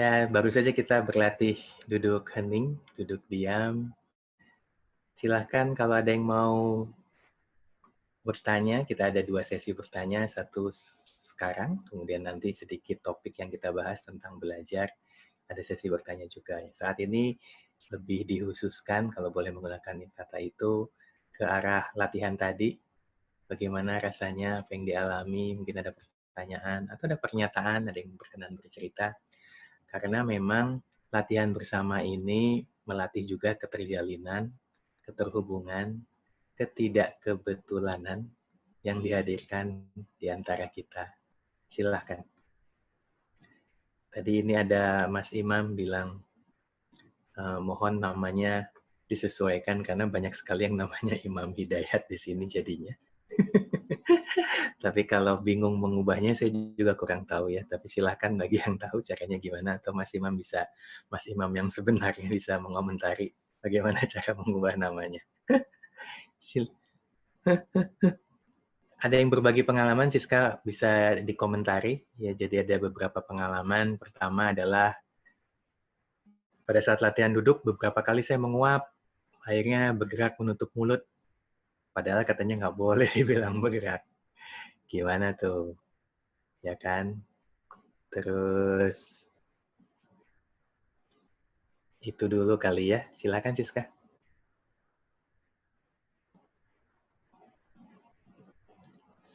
Ya, baru saja kita berlatih duduk hening, duduk diam. Silahkan kalau ada yang mau bertanya, kita ada 2 sesi bertanya, satu sekarang, kemudian nanti sedikit topik yang kita bahas tentang belajar, ada sesi bertanya juga. Saat ini lebih dikhususkan, kalau boleh menggunakan kata itu, ke arah latihan tadi, bagaimana rasanya, apa yang dialami, mungkin ada pertanyaan, atau ada pernyataan, ada yang berkenan bercerita. Karena memang latihan bersama ini melatih juga keterjalinan, keterhubungan, ketidakkebetulan yang dihadirkan di antara kita. Silahkan. Tadi ini ada Mas Imam bilang, mohon namanya disesuaikan karena banyak sekali yang namanya Imam Hidayat di sini jadinya. Tapi kalau bingung mengubahnya saya juga kurang tahu ya. Tapi silahkan bagi yang tahu caranya gimana atau Mas Imam yang sebenarnya bisa mengomentari bagaimana cara mengubah namanya. Ada yang berbagi pengalaman, Siska bisa dikomentari. Ya, jadi ada beberapa pengalaman. Pertama adalah pada saat latihan duduk, beberapa kali saya menguap, akhirnya bergerak menutup mulut. Padahal katanya nggak boleh dibilang bergerak. Gimana tuh? Ya kan? Terus itu dulu kali ya. Silakan Siska.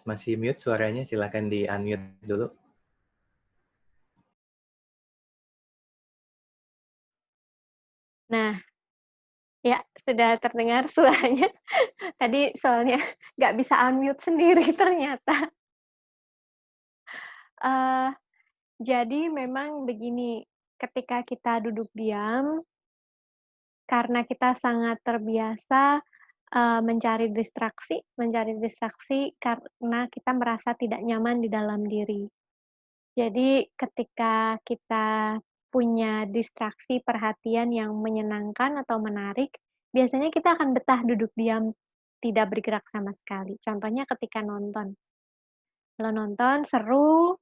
Masih mute suaranya, silakan di-unmute dulu. Nah, ya sudah terdengar suaranya. Tadi soalnya nggak bisa unmute sendiri ternyata. Eee, jadi memang begini, ketika kita duduk diam, karena kita sangat terbiasa, mencari distraksi karena kita merasa tidak nyaman di dalam diri. Jadi ketika kita punya distraksi perhatian yang menyenangkan atau menarik, biasanya kita akan betah duduk diam, tidak bergerak sama sekali. Contohnya ketika nonton. Kalau nonton seru,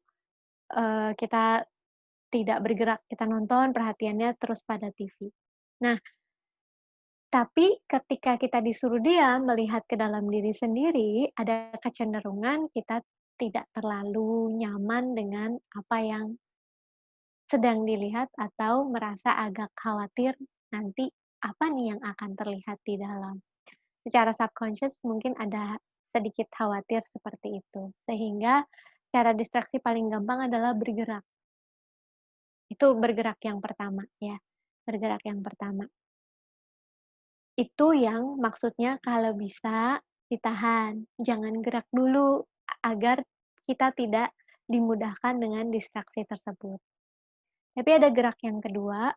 kita tidak bergerak, kita nonton perhatiannya terus pada TV. Nah, tapi ketika kita disuruh diam, melihat ke dalam diri sendiri, ada kecenderungan kita tidak terlalu nyaman dengan apa yang sedang dilihat atau merasa agak khawatir nanti apa nih yang akan terlihat di dalam. Secara subconscious mungkin ada sedikit khawatir seperti itu. Sehingga cara distraksi paling gampang adalah bergerak. Itu bergerak yang pertama ya, bergerak yang pertama. Itu yang maksudnya kalau bisa ditahan, jangan gerak dulu agar kita tidak dimudahkan dengan distraksi tersebut. Tapi ada gerak yang kedua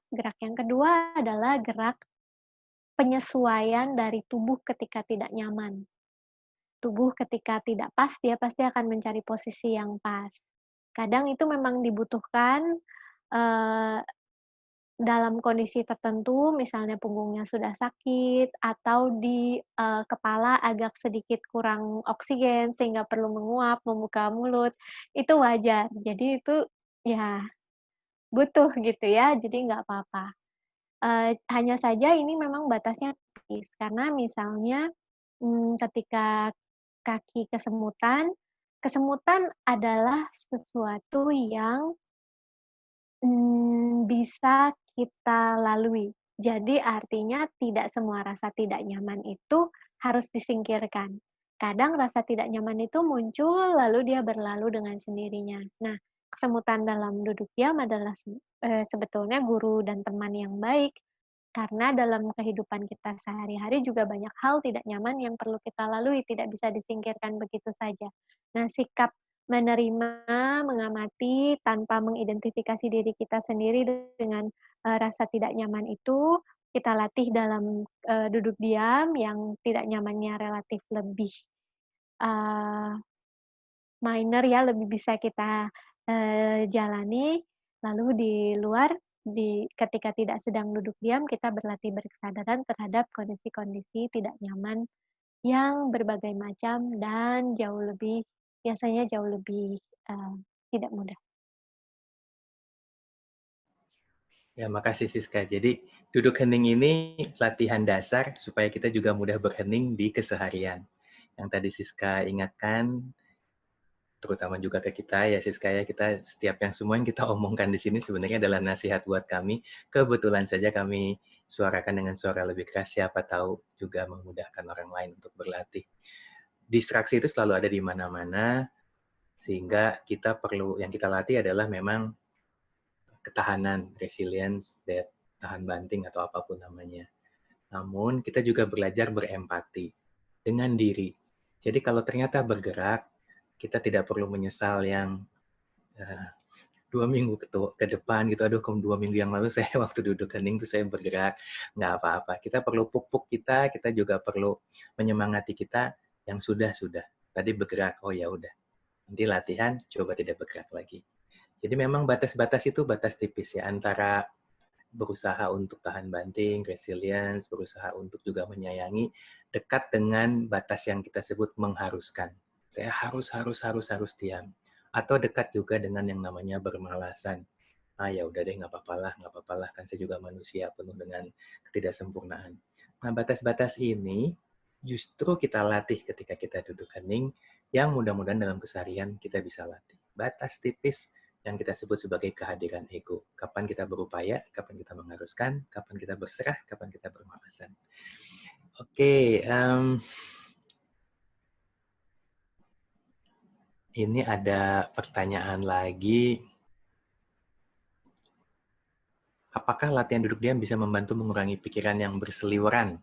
adalah gerak penyesuaian dari tubuh ketika tidak nyaman. Tubuh ketika tidak pas, dia pasti akan mencari posisi yang pas. Kadang itu memang dibutuhkan, eee, dalam kondisi tertentu, misalnya punggungnya sudah sakit atau di, kepala agak sedikit kurang oksigen sehingga perlu menguap, membuka mulut, itu wajar. Jadi itu ya butuh gitu ya, jadi nggak apa-apa. Hanya saja ini memang batasnya tipis, karena misalnya, ketika kaki kesemutan, kesemutan adalah sesuatu yang, bisa kita lalui. Jadi artinya tidak semua rasa tidak nyaman itu harus disingkirkan. Kadang rasa tidak nyaman itu muncul, lalu dia berlalu dengan sendirinya. Nah, kesemutan dalam duduk diam adalah sebetulnya guru dan teman yang baik, karena dalam kehidupan kita sehari-hari juga banyak hal tidak nyaman yang perlu kita lalui, tidak bisa disingkirkan begitu saja. Nah, sikap menerima, mengamati, tanpa mengidentifikasi diri kita sendiri dengan, rasa tidak nyaman itu, kita latih dalam, duduk diam yang tidak nyamannya relatif lebih, eee, minor ya, lebih bisa kita, jalani. Lalu di luar, ketika tidak sedang duduk diam, kita berlatih berkesadaran terhadap kondisi-kondisi tidak nyaman yang berbagai macam dan biasanya jauh lebih, tidak mudah. Ya, makasih Siska. Jadi, duduk hening ini latihan dasar supaya kita juga mudah berhening di keseharian. Yang tadi Siska ingatkan, terutama juga ke kita ya Siska ya, kita setiap yang semua yang kita omongkan di sini sebenarnya adalah nasihat buat kami. Kebetulan saja kami suarakan dengan suara lebih keras, siapa tahu juga memudahkan orang lain untuk berlatih. Distraksi itu selalu ada di mana-mana, sehingga kita perlu, yang kita latih adalah memang ketahanan, resilience, tahan banting atau apapun namanya. Namun kita juga belajar berempati dengan diri. Jadi kalau ternyata bergerak, kita tidak perlu menyesal yang uh, 2 minggu ke depan gitu, aduh 2 minggu yang lalu saya waktu duduk hening tuh saya bergerak, nggak apa-apa. Kita perlu pupuk kita juga perlu menyemangati kita yang sudah. Tadi bergerak, oh ya udah. Nanti latihan, coba tidak bergerak lagi. Jadi memang batas-batas itu batas tipis ya, antara berusaha untuk tahan banting, resilience, berusaha untuk juga menyayangi, dekat dengan batas yang kita sebut mengharuskan. Saya harus diam. Atau dekat juga dengan yang namanya bermalasan. Ah ya udah deh, nggak apa-apa lah, kan saya juga manusia penuh dengan ketidaksempurnaan. Nah, batas-batas ini justru kita latih ketika kita duduk hening, yang mudah-mudahan dalam keseharian kita bisa latih. Batas tipis yang kita sebut sebagai kehadiran ego. Kapan kita berupaya, kapan kita mengharuskan, kapan kita berserah, kapan kita bermalasan. Oke, ini ada pertanyaan lagi. Apakah latihan duduk diam bisa membantu mengurangi pikiran yang berseliweran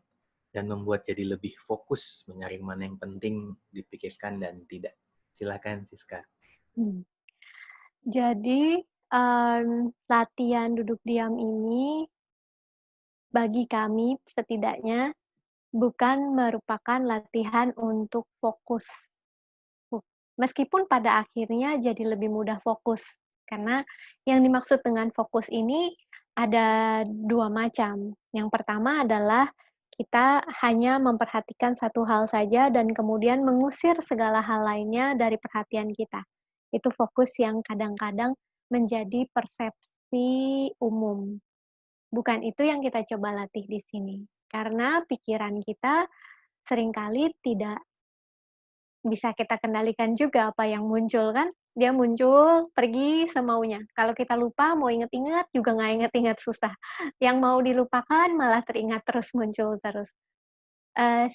dan membuat jadi lebih fokus menyaring mana yang penting dipikirkan dan tidak? Silakan, Siska. Hmm. Jadi, latihan duduk diam ini bagi kami setidaknya bukan merupakan latihan untuk fokus. Meskipun pada akhirnya jadi lebih mudah fokus, karena yang dimaksud dengan fokus ini ada 2 macam. Yang pertama adalah kita hanya memperhatikan satu hal saja dan kemudian mengusir segala hal lainnya dari perhatian kita. Itu fokus yang kadang-kadang menjadi persepsi umum. Bukan itu yang kita coba latih di sini. Karena pikiran kita seringkali tidak bisa kita kendalikan juga apa yang muncul kan, dia muncul, pergi semaunya. Kalau kita lupa mau inget-inget juga nggak inget-inget, susah. Yang mau dilupakan malah teringat terus, muncul terus.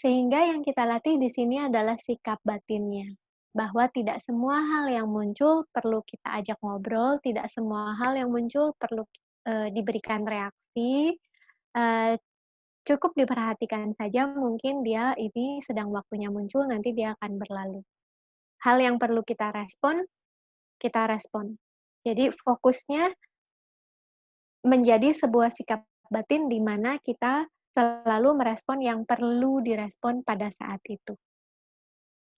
Sehingga yang kita latih di sini adalah sikap batinnya, bahwa tidak semua hal yang muncul perlu kita ajak ngobrol, tidak semua hal yang muncul perlu, diberikan reaksi, eee, cukup diperhatikan saja, mungkin dia ini sedang waktunya muncul, nanti dia akan berlalu. Hal yang perlu kita respon. Jadi fokusnya menjadi sebuah sikap batin di mana kita selalu merespon yang perlu direspon pada saat itu,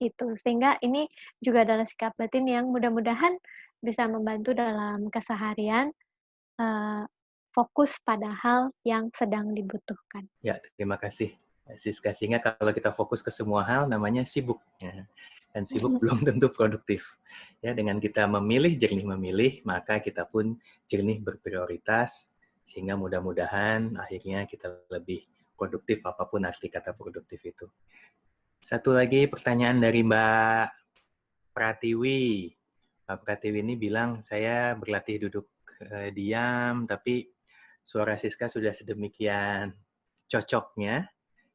gitu. Sehingga ini juga adalah sikap batin yang mudah-mudahan bisa membantu dalam keseharian, eee, fokus pada hal yang sedang dibutuhkan. Ya, terima kasih, Siska. Sehingga kalau kita fokus ke semua hal, namanya sibuk. Ya. Dan sibuk belum tentu produktif. Ya, dengan kita jernih memilih, maka kita pun jernih berprioritas, sehingga mudah-mudahan akhirnya kita lebih produktif, apapun arti kata produktif itu. Satu lagi pertanyaan dari Mbak Pratiwi. Mbak Pratiwi ini bilang, saya berlatih duduk diam, tapi suara Siska sudah sedemikian cocoknya,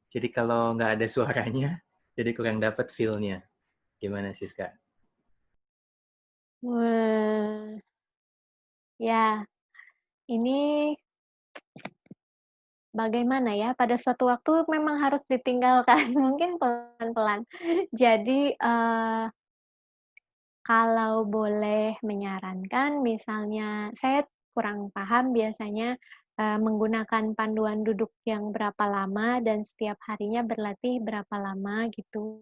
jadi kalau nggak ada suaranya, jadi kurang dapat feel-nya. Gimana Siska? Wah, ya, ini bagaimana ya, pada suatu waktu memang harus ditinggalkan, mungkin pelan-pelan. Jadi, kalau boleh menyarankan, misalnya saya kurang paham biasanya, menggunakan panduan duduk yang berapa lama dan setiap harinya berlatih berapa lama gitu.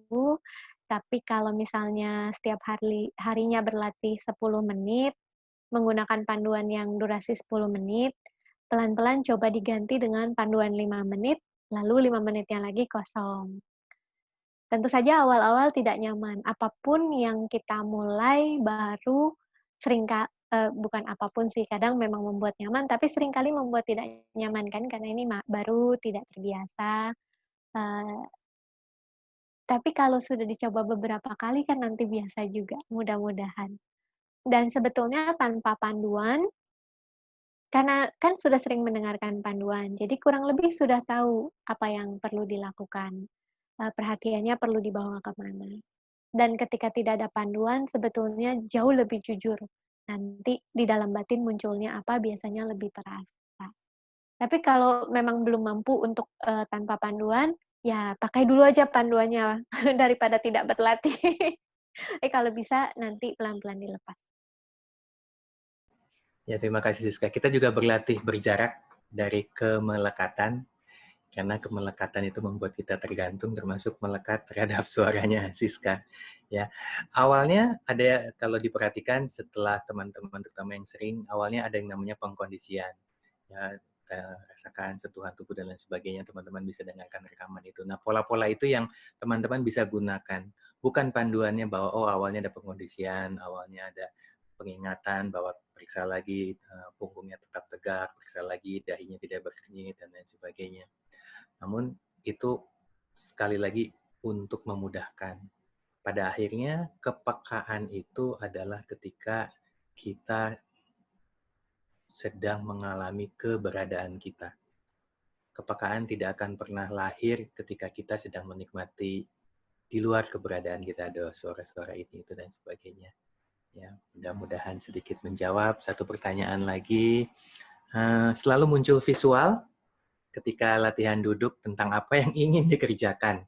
Tapi kalau misalnya setiap harinya berlatih 10 menit, menggunakan panduan yang durasi 10 menit, pelan-pelan coba diganti dengan panduan 5 menit, lalu 5 menitnya lagi kosong. Tentu saja awal-awal tidak nyaman, apapun yang kita mulai baru bukan apapun sih, kadang memang membuat nyaman, tapi seringkali membuat tidak nyaman kan, karena ini baru, tidak terbiasa, eee, tapi kalau sudah dicoba beberapa kali kan nanti biasa juga, mudah-mudahan. Dan sebetulnya tanpa panduan, karena kan sudah sering mendengarkan panduan, jadi kurang lebih sudah tahu apa yang perlu dilakukan, perhatiannya perlu dibawa ke mana. Dan ketika tidak ada panduan, sebetulnya jauh lebih jujur. Nanti di dalam batin munculnya apa, biasanya lebih terasa. Tapi kalau memang belum mampu untuk, tanpa panduan, ya pakai dulu aja panduannya, daripada tidak berlatih. Kalau bisa nanti pelan-pelan dilepas. Ya, terima kasih Siska. Kita juga berlatih berjarak dari kemelekatan, karena kemelekatan itu membuat kita tergantung, termasuk melekat terhadap suaranya Siska. Ya, awalnya ada, kalau diperhatikan setelah teman-teman terutama yang sering, awalnya ada yang namanya pengkondisian. Ya, rasakan sentuhan tubuh dan lain sebagainya, teman-teman bisa dengarkan rekaman itu. Nah, pola-pola itu yang teman-teman bisa gunakan. Bukan panduannya bahwa, oh awalnya ada pengkondisian, awalnya ada pengingatan bahwa periksa lagi punggungnya tetap tegak, periksa lagi dahinya tidak berkernyit, dan lain sebagainya. Namun itu sekali lagi untuk memudahkan. Pada akhirnya kepekaan itu adalah ketika kita sedang mengalami keberadaan kita. Kepekaan tidak akan pernah lahir ketika kita sedang menikmati di luar keberadaan kita, ada suara-suara ini, itu, dan sebagainya. Ya, mudah-mudahan sedikit menjawab. Satu pertanyaan lagi, selalu muncul visual ketika latihan duduk tentang apa yang ingin dikerjakan.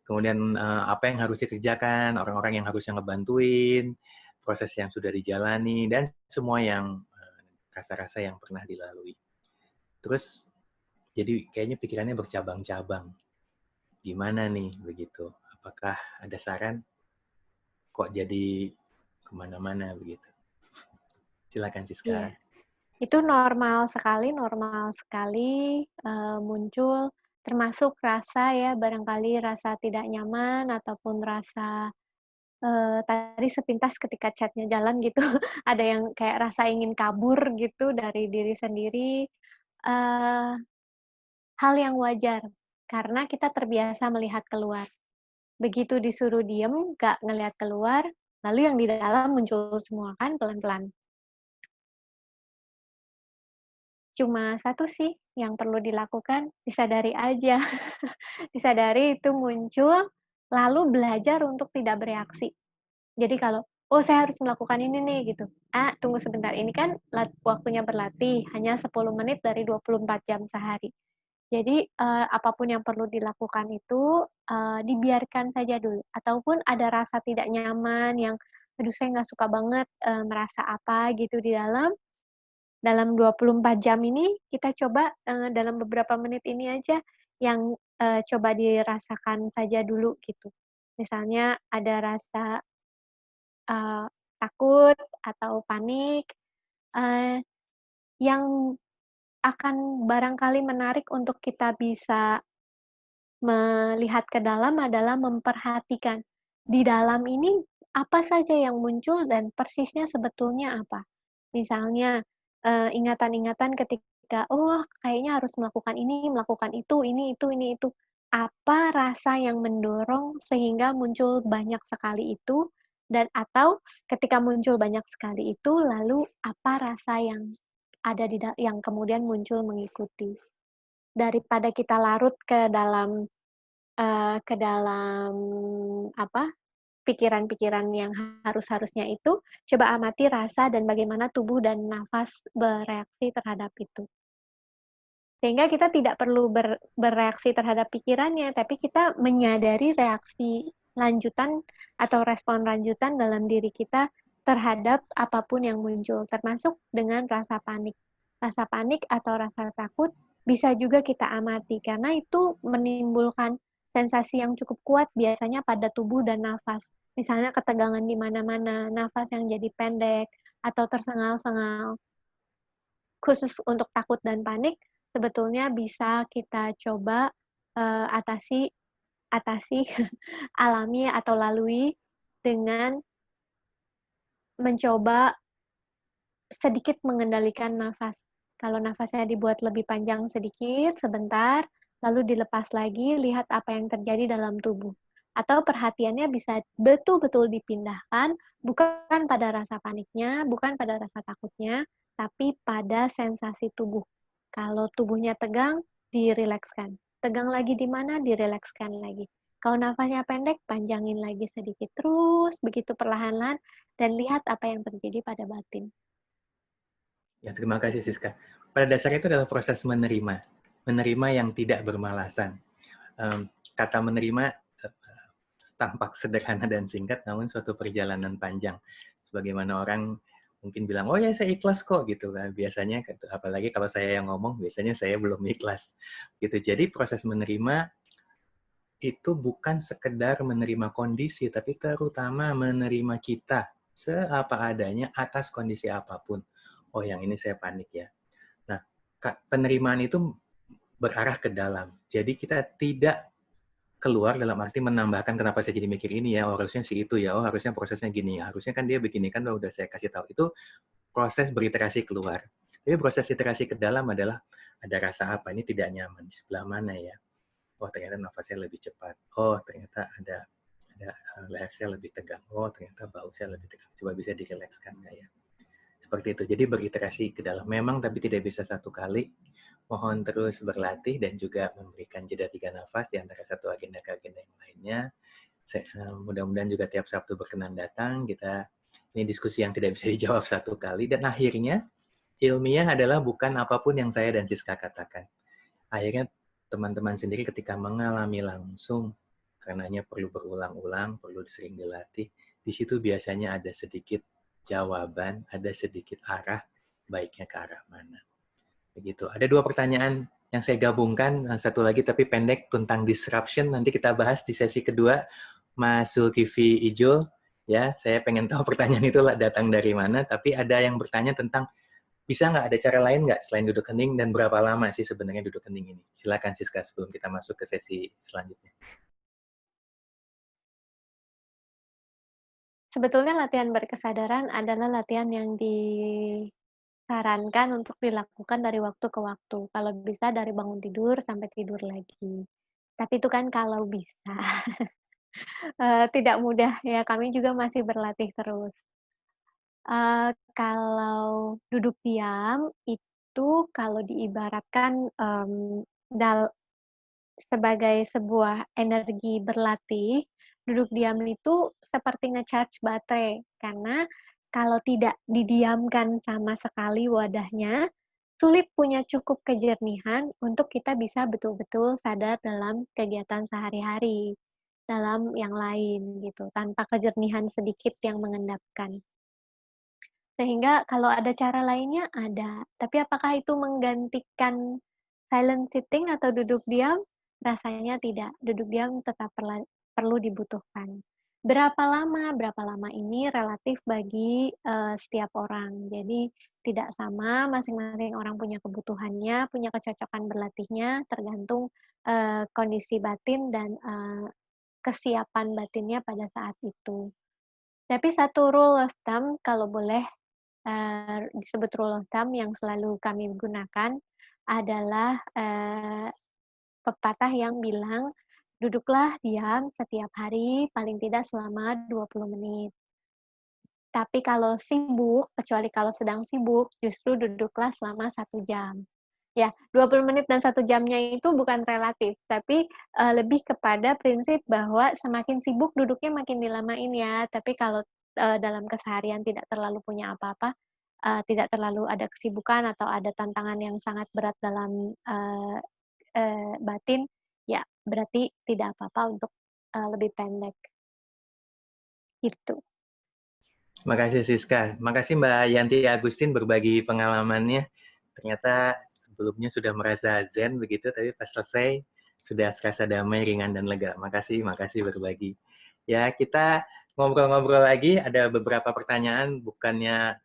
Kemudian apa yang harus dikerjakan, orang-orang yang harusnya ngebantuin, proses yang sudah dijalani, dan semua yang rasa-rasa yang pernah dilalui. Terus jadi kayaknya pikirannya bercabang-cabang. Gimana nih begitu? Apakah ada saran? Kok jadi kemana-mana begitu? Silakan Iya, Siska. itu normal sekali, muncul, termasuk rasa ya, barangkali rasa tidak nyaman ataupun rasa, tadi sepintas ketika chat-nya jalan gitu, ada yang kayak rasa ingin kabur gitu dari diri sendiri, eee, hal yang wajar, karena kita terbiasa melihat keluar. Begitu disuruh diem, nggak ngelihat keluar, lalu yang di dalam muncul semua kan pelan-pelan. Cuma satu sih yang perlu dilakukan, disadari aja. Disadari itu muncul, lalu belajar untuk tidak bereaksi. Jadi kalau, "Oh, saya harus melakukan ini nih," gitu. "Ah, tunggu sebentar, ini kan waktunya berlatih, hanya 10 menit dari 24 jam sehari." Jadi, apa yang perlu dilakukan itu, dibiarkan saja dulu, ataupun ada rasa tidak nyaman yang, "Aduh, saya nggak suka banget, merasa apa gitu di dalam 24 jam ini kita coba, dalam beberapa menit ini aja yang, coba dirasakan saja dulu gitu. Misalnya ada rasa, eee, takut atau panik, eee, yang akan barangkali menarik untuk kita bisa melihat ke dalam adalah memperhatikan, di dalam ini apa saja yang muncul dan persisnya sebetulnya apa. Misalnya, ingatan-ingatan ketika, "Oh, kayaknya harus melakukan ini, melakukan itu, ini, itu, ini, itu." Apa rasa yang mendorong sehingga muncul banyak sekali itu, dan atau ketika muncul banyak sekali itu, lalu apa rasa yang ada yang kemudian muncul mengikuti. Daripada kita larut ke dalam apa, pikiran-pikiran yang harusnya itu, coba amati rasa dan bagaimana tubuh dan nafas bereaksi terhadap itu. Sehingga kita tidak perlu bereaksi terhadap pikirannya, tapi kita menyadari reaksi lanjutan atau respon lanjutan dalam diri kita terhadap apapun yang muncul, termasuk dengan rasa panik. Rasa panik atau rasa takut bisa juga kita amati, karena itu menimbulkan sensasi yang cukup kuat biasanya pada tubuh dan nafas. Misalnya ketegangan di mana-mana, nafas yang jadi pendek, atau tersengal-sengal. Khusus untuk takut dan panik, sebetulnya bisa kita coba, atasi atasi, alami atau lalui dengan mencoba sedikit mengendalikan nafas. Kalau nafasnya dibuat lebih panjang sedikit, sebentar, lalu dilepas lagi, lihat apa yang terjadi dalam tubuh. Atau perhatiannya bisa betul-betul dipindahkan, bukan pada rasa paniknya, bukan pada rasa takutnya, tapi pada sensasi tubuh. Kalau tubuhnya tegang, dirilekskan. Tegang lagi di mana, dirilekskan lagi. Kalau nafasnya pendek, panjangin lagi sedikit. Terus begitu perlahan-lahan, dan lihat apa yang terjadi pada batin. Ya, terima kasih Siska. Pada dasarnya itu adalah proses menerima. Menerima yang tidak bermalasan. Kata menerima tampak sederhana dan singkat, namun suatu perjalanan panjang. Sebagaimana orang mungkin bilang, oh ya saya ikhlas kok gitu kan. Biasanya, apalagi kalau saya yang ngomong, biasanya saya belum ikhlas. Gitu. Jadi proses menerima itu bukan sekedar menerima kondisi, tapi terutama menerima kita seapa adanya atas kondisi apapun. Oh, yang ini saya panik ya. Nah, penerimaan itu berarah ke dalam. Jadi kita tidak keluar dalam arti menambahkan kenapa saya jadi mikir ini ya, oh harusnya sih itu ya, oh harusnya prosesnya gini ya, harusnya kan dia begini kan udah saya kasih tahu. Itu proses beriterasi keluar. Tapi proses iterasi ke dalam adalah ada rasa apa, ini tidak nyaman, di sebelah mana ya? Oh ternyata nafasnya lebih cepat. Oh ternyata ada leher saya lebih tegang. Oh ternyata bau saya lebih tegang. Coba bisa dirileks nggak ya? Seperti itu. Jadi beriterasi ke dalam. Memang tapi tidak bisa satu kali. Mohon terus berlatih dan juga memberikan jeda 3 nafas di antara satu agenda ke agenda yang lainnya. Mudah-mudahan juga tiap Sabtu berkenan datang. Ini diskusi yang tidak bisa dijawab satu kali. Dan akhirnya ilmiah adalah bukan apapun yang saya dan Siska katakan. Akhirnya teman-teman sendiri ketika mengalami langsung, karenanya perlu berulang-ulang, perlu sering dilatih, di situ biasanya ada sedikit jawaban, ada sedikit arah, baiknya ke arah mana. Begitu. Ada 2 pertanyaan yang saya gabungkan, satu lagi tapi pendek tentang disruption, nanti kita bahas di sesi kedua. Mas Zulkifli Ijul, ya, saya pengen tahu pertanyaan itu datang dari mana, tapi ada yang bertanya tentang bisa nggak ada cara lain nggak selain duduk hening dan berapa lama sih sebenarnya duduk hening ini? Silakan Siska sebelum kita masuk ke sesi selanjutnya. Sebetulnya latihan berkesadaran adalah latihan yang disarankan untuk dilakukan dari waktu ke waktu. Kalau bisa dari bangun tidur sampai tidur lagi. Tapi itu kan kalau bisa. Tidak mudah ya, kami juga masih berlatih terus. Kalau duduk diam, itu kalau diibaratkan, dal sebagai sebuah energi berlatih, duduk diam itu seperti nge-charge baterai, karena kalau tidak didiamkan sama sekali wadahnya, sulit punya cukup kejernihan untuk kita bisa betul-betul sadar dalam kegiatan sehari-hari, dalam yang lain gitu, tanpa kejernihan sedikit yang mengendapkan. Sehingga kalau ada cara lainnya, ada. Tapi apakah itu menggantikan silent sitting atau duduk diam? Rasanya tidak. Duduk diam tetap perlu dibutuhkan. Berapa lama? Berapa lama ini relatif bagi, setiap orang. Jadi tidak sama, masing-masing orang punya kebutuhannya, punya kecocokan berlatihnya, tergantung, kondisi batin dan, kesiapan batinnya pada saat itu. Tapi satu rule of thumb kalau boleh disebut rule of thumb yang selalu kami gunakan adalah, pepatah yang bilang, "Duduklah diam setiap hari paling tidak selama 20 menit." Tapi kalau sibuk, kecuali kalau sedang sibuk, justru duduklah selama 1 jam. Ya, 20 menit dan 1 jamnya itu bukan relatif, tapi, lebih kepada prinsip bahwa semakin sibuk duduknya makin dilamain ya, tapi kalau, dalam keseharian tidak terlalu punya apa-apa, tidak terlalu ada kesibukan atau ada tantangan yang sangat berat dalam, batin, ya berarti tidak apa-apa untuk, lebih pendek, gitu. Makasih Siska. Makasih Mbak Yanti Agustin berbagi pengalamannya. Ternyata sebelumnya sudah merasa zen begitu, tapi pas selesai sudah terasa damai, ringan, dan lega. Makasih berbagi. Ya, kita ngobrol-ngobrol lagi. Ada beberapa pertanyaan, bukannya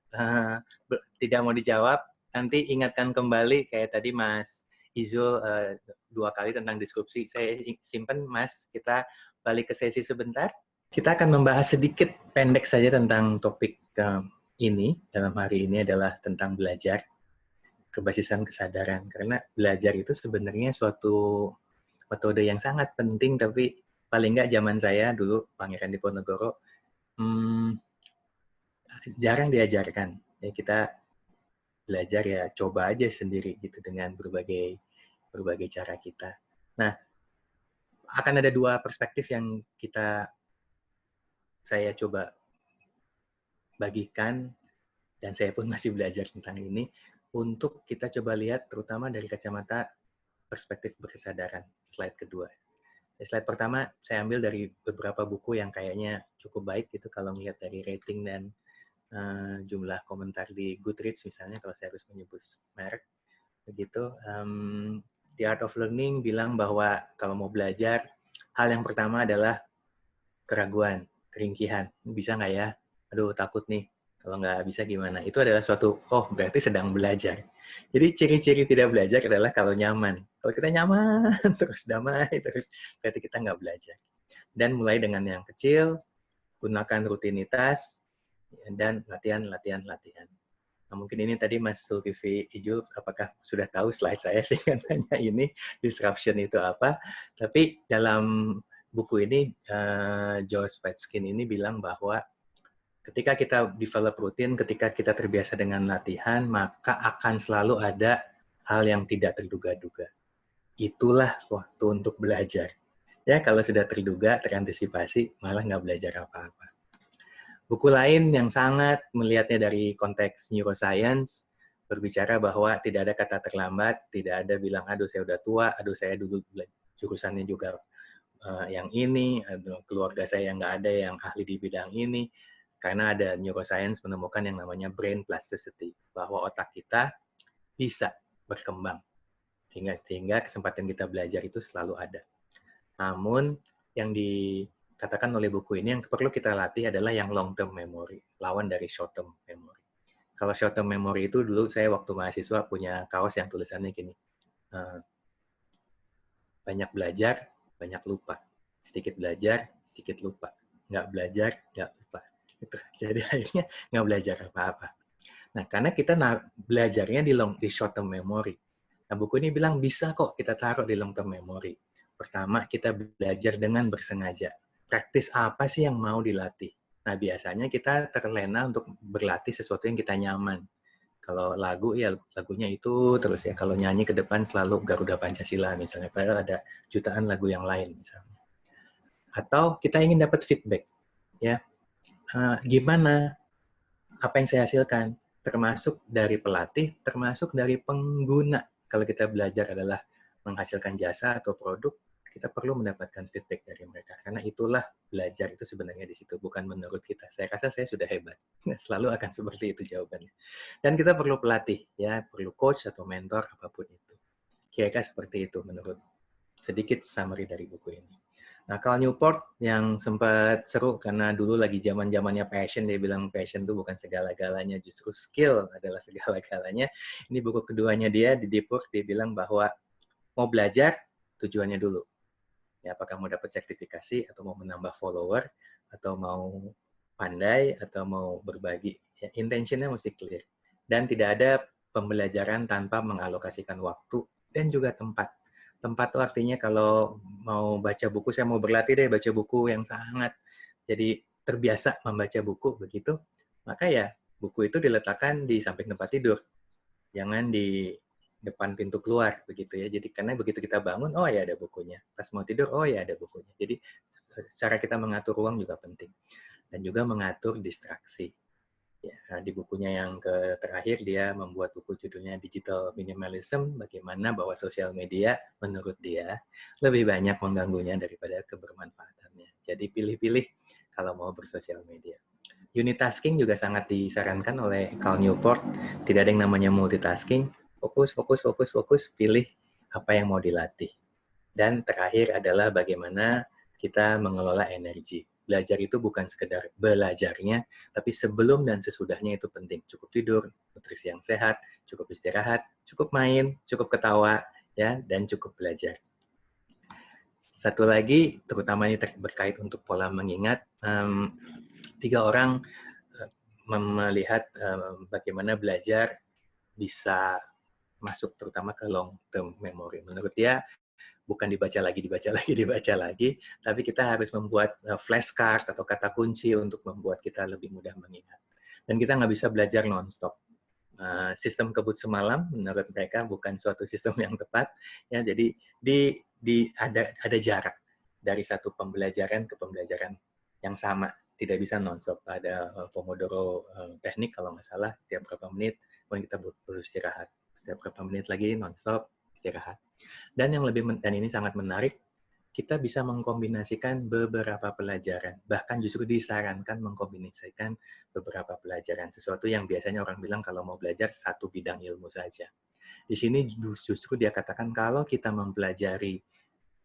tidak mau dijawab. Nanti ingatkan kembali, kayak tadi Mas Izul 2 kali tentang diskusi. Saya simpan, Mas. Kita balik ke sesi sebentar. Kita akan membahas sedikit pendek saja tentang topik ini, dalam hari ini adalah tentang belajar, kerbasisan kesadaran. Karena belajar itu sebenarnya suatu metode yang sangat penting, tapi paling nggak zaman saya dulu, Pangeran Diponegoro, jarang diajarkan. Ya, kita belajar ya coba aja sendiri gitu dengan berbagai cara kita. Nah, akan ada dua perspektif yang saya coba bagikan, dan saya pun masih belajar tentang ini, untuk kita coba lihat terutama dari kacamata perspektif berkesadaran. Slide kedua. Slide pertama saya ambil dari beberapa buku yang kayaknya cukup baik gitu kalau melihat dari rating dan jumlah komentar di Goodreads misalnya, kalau saya harus menyebut merek begitu. The Art of Learning bilang bahwa kalau mau belajar, hal yang pertama adalah keraguan, keringkihan. Bisa nggak ya? Aduh, takut nih. Kalau nggak bisa gimana? Itu adalah suatu, berarti sedang belajar. Jadi ciri-ciri tidak belajar adalah kalau nyaman. Kalau kita nyaman, terus damai, terus berarti kita nggak belajar. Dan mulai dengan yang kecil, gunakan rutinitas, dan latihan. Nah, mungkin ini tadi Mas Zulkifli Ijul, apakah sudah tahu slide saya sih katanya ini, disruption itu apa. Tapi dalam buku ini, Josh Waitzkin ini bilang bahwa ketika kita develop rutin, ketika kita terbiasa dengan latihan, maka akan selalu ada hal yang tidak terduga-duga. Itulah waktu untuk belajar. Ya, kalau sudah terduga, terantisipasi, malah nggak belajar apa-apa. Buku lain yang sangat melihatnya dari konteks neuroscience, berbicara bahwa tidak ada kata terlambat, tidak ada bilang, aduh saya udah tua, aduh saya dulu jurusannya juga yang ini, keluarga saya nggak ada yang ahli di bidang ini, karena ada neuroscience menemukan yang namanya brain plasticity, bahwa otak kita bisa berkembang, sehingga kesempatan kita belajar itu selalu ada. Namun, yang dikatakan oleh buku ini, yang perlu kita latih adalah yang long term memory, lawan dari short term memory. Kalau short term memory itu dulu saya waktu mahasiswa punya kaos yang tulisannya gini, banyak belajar, banyak lupa. Sedikit belajar, sedikit lupa. Nggak belajar, nggak lupa. Gitu. Jadi akhirnya nggak belajar apa-apa. Nah, karena kita belajarnya di short term memory. Nah, buku ini bilang bisa kok kita taruh di long term memory. Pertama, kita belajar dengan bersengaja. Praktis apa sih yang mau dilatih? Nah, biasanya kita terlena untuk berlatih sesuatu yang kita nyaman. Kalau lagu, ya lagunya itu terus ya. Kalau nyanyi ke depan selalu Garuda Pancasila misalnya. Padahal ada jutaan lagu yang lain misalnya. Atau kita ingin dapat feedback. Ya, gimana? Apa yang saya hasilkan? Termasuk dari pelatih, termasuk dari pengguna. Kalau kita belajar adalah menghasilkan jasa atau produk, kita perlu mendapatkan feedback dari mereka. Karena itulah belajar itu sebenarnya di situ, bukan menurut kita. Saya rasa saya sudah hebat. Selalu akan seperti itu jawabannya. Dan kita perlu pelatih, ya, perlu coach atau mentor, apapun itu. Kira-kira seperti itu menurut sedikit summary dari buku ini. Nah, Cal Newport yang sempat seru karena dulu lagi zaman-zamannya passion, dia bilang passion itu bukan segala-galanya, justru skill adalah segala-galanya. Ini buku keduanya dia di Deep Work, dia bilang bahwa mau belajar, tujuannya dulu. Ya, apakah mau dapat sertifikasi, atau mau menambah follower, atau mau pandai, atau mau berbagi. Ya, intentionnya mesti clear. Dan tidak ada pembelajaran tanpa mengalokasikan waktu dan juga tempat. Tempat itu artinya kalau mau baca buku, saya mau berlatih deh baca buku yang sangat jadi terbiasa membaca buku begitu, maka ya buku itu diletakkan di samping tempat tidur, jangan di depan pintu keluar begitu ya. Jadi karena begitu kita bangun, oh ya ada bukunya. Pas mau tidur, oh ya ada bukunya. Jadi cara kita mengatur ruang juga penting, dan juga mengatur distraksi. Ya, di bukunya yang terakhir dia membuat buku judulnya Digital Minimalism, bagaimana bahwa sosial media menurut dia lebih banyak mengganggunya daripada kebermanfaatannya. Jadi pilih-pilih kalau mau bersosial media. Unitasking juga sangat disarankan oleh Cal Newport. Tidak ada yang namanya multitasking. Fokus, pilih apa yang mau dilatih. Dan terakhir adalah bagaimana kita mengelola energi. Belajar itu bukan sekedar belajarnya, tapi sebelum dan sesudahnya itu penting. Cukup tidur, nutrisi yang sehat, cukup istirahat, cukup main, cukup ketawa, ya, dan cukup belajar. Satu lagi, terutama ini berkait untuk pola mengingat, 3 orang melihat bagaimana belajar bisa masuk terutama ke long term memory. Menurut dia bukan dibaca lagi, dibaca lagi, dibaca lagi, tapi kita harus membuat flashcard atau kata kunci untuk membuat kita lebih mudah mengingat. Dan kita nggak bisa belajar non-stop. Sistem kebut semalam menurut mereka bukan suatu sistem yang tepat, ya. Jadi ada jarak dari satu pembelajaran ke pembelajaran yang sama, tidak bisa non-stop. Ada Pomodoro teknik kalau nggak salah, setiap berapa menit kemudian kita butuh istirahat, setiap berapa menit lagi non-stop istirahat. Dan dan ini sangat menarik, kita bisa mengkombinasikan beberapa pelajaran. Bahkan justru disarankan mengkombinasikan beberapa pelajaran. Sesuatu yang biasanya orang bilang kalau mau belajar satu bidang ilmu saja. Di sini justru dia katakan kalau kita mempelajari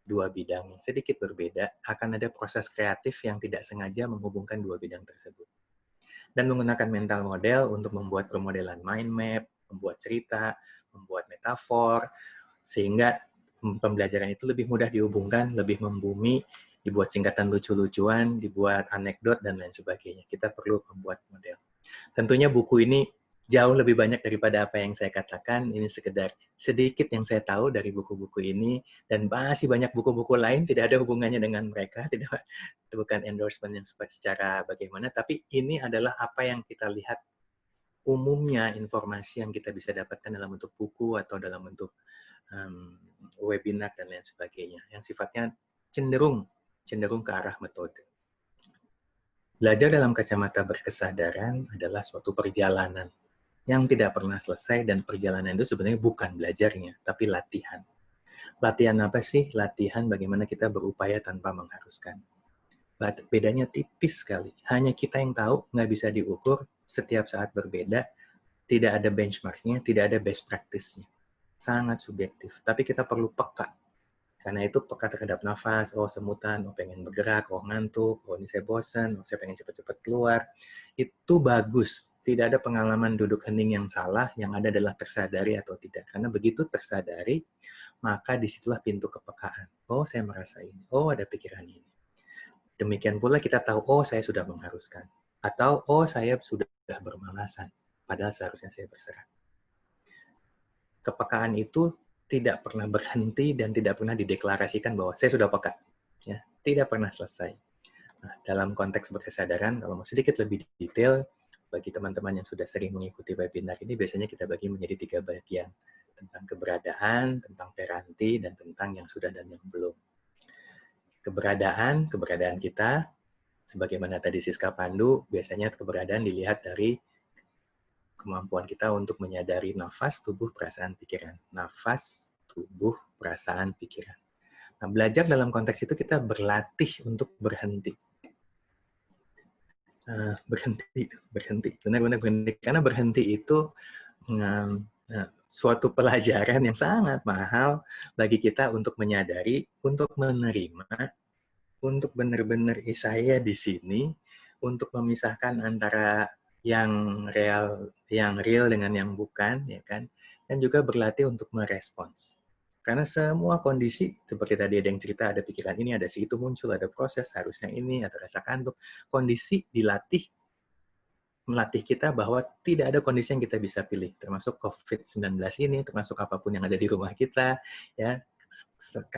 dua bidang yang sedikit berbeda, akan ada proses kreatif yang tidak sengaja menghubungkan dua bidang tersebut. Dan menggunakan mental model untuk membuat permodelan mind map, membuat cerita, membuat metafor, sehingga pembelajaran itu lebih mudah dihubungkan, lebih membumi, dibuat singkatan lucu-lucuan, dibuat anekdot, dan lain sebagainya. Kita perlu membuat model. Tentunya buku ini jauh lebih banyak daripada apa yang saya katakan. Ini sekedar sedikit yang saya tahu dari buku-buku ini, dan masih banyak buku-buku lain, tidak ada hubungannya dengan mereka, bukan endorsement yang secara bagaimana, tapi ini adalah apa yang kita lihat umumnya, informasi yang kita bisa dapatkan dalam bentuk buku atau dalam bentuk webinar dan lain sebagainya, yang sifatnya cenderung ke arah metode. Belajar dalam kacamata berkesadaran adalah suatu perjalanan yang tidak pernah selesai, dan perjalanan itu sebenarnya bukan belajarnya, tapi latihan. Latihan apa sih? Latihan bagaimana kita berupaya tanpa mengharuskan. Bedanya tipis sekali. Hanya kita yang tahu, nggak bisa diukur, setiap saat berbeda, tidak ada benchmark-nya, tidak ada best practice-nya. Sangat subjektif, tapi kita perlu peka. Karena itu peka terhadap nafas, oh semutan, oh pengen bergerak, oh ngantuk, oh ini saya bosan, oh saya pengen cepat-cepat keluar. Itu bagus. Tidak ada pengalaman duduk hening yang salah, yang ada adalah tersadari atau tidak. Karena begitu tersadari, maka disitulah pintu kepekaan. Oh saya merasa ini, oh ada pikiran ini. Demikian pula kita tahu, oh saya sudah mengharuskan. Atau, oh saya sudah bermalasan, padahal seharusnya saya berserah. Kepekaan itu tidak pernah berhenti dan tidak pernah dideklarasikan bahwa saya sudah peka. Ya, tidak pernah selesai. Nah, dalam konteks berkesadaran, kalau mau sedikit lebih detail, bagi teman-teman yang sudah sering mengikuti webinar ini, biasanya kita bagi menjadi 3 bagian. Tentang keberadaan, tentang peranti, dan tentang yang sudah dan yang belum. Keberadaan kita, sebagaimana tadi Siska Pandu, biasanya keberadaan dilihat dari kemampuan kita untuk menyadari nafas, tubuh, perasaan, pikiran. Nafas, tubuh, perasaan, pikiran. Nah, belajar dalam konteks itu kita berlatih untuk berhenti. Berhenti. Benar-benar berhenti. Karena berhenti itu suatu pelajaran yang sangat mahal bagi kita untuk menyadari, untuk menerima, untuk benar-benar saya di sini, untuk memisahkan antara yang real dengan yang bukan, ya kan? Dan juga berlatih untuk merespons. Karena semua kondisi, seperti tadi ada yang cerita, ada pikiran ini, ada si itu muncul, ada proses, harusnya ini, ada rasa kantuk. Kondisi melatih kita bahwa tidak ada kondisi yang kita bisa pilih, termasuk COVID-19 ini, termasuk apapun yang ada di rumah kita, ya.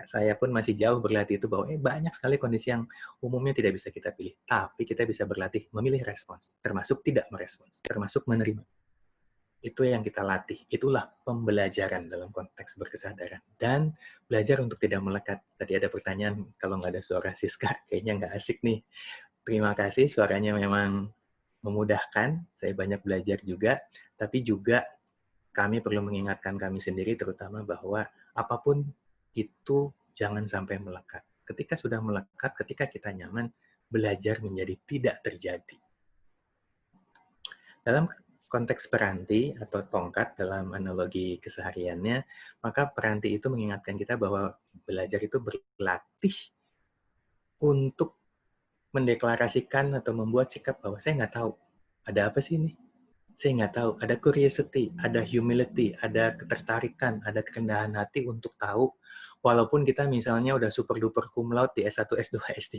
Saya pun masih jauh berlatih itu bahwa banyak sekali kondisi yang umumnya tidak bisa kita pilih, tapi kita bisa berlatih memilih respons, termasuk tidak merespons, termasuk menerima. Itu yang kita latih, itulah pembelajaran dalam konteks berkesadaran. Dan belajar untuk tidak melekat. Tadi ada pertanyaan, kalau nggak ada suara Siska, kayaknya nggak asik nih. Terima kasih, suaranya memang memudahkan, saya banyak belajar juga, tapi juga kami perlu mengingatkan kami sendiri terutama bahwa apapun itu jangan sampai melekat. Ketika sudah melekat, ketika kita nyaman, belajar menjadi tidak terjadi. Dalam konteks peranti atau tongkat dalam analogi kesehariannya, maka peranti itu mengingatkan kita bahwa belajar itu berlatih untuk mendeklarasikan atau membuat sikap bahwa saya nggak tahu, ada apa sih ini? Saya nggak tahu. Ada curiosity, ada humility, ada ketertarikan, ada kerendahan hati untuk tahu. Walaupun kita misalnya udah super duper cum laude di S1, S2, S3,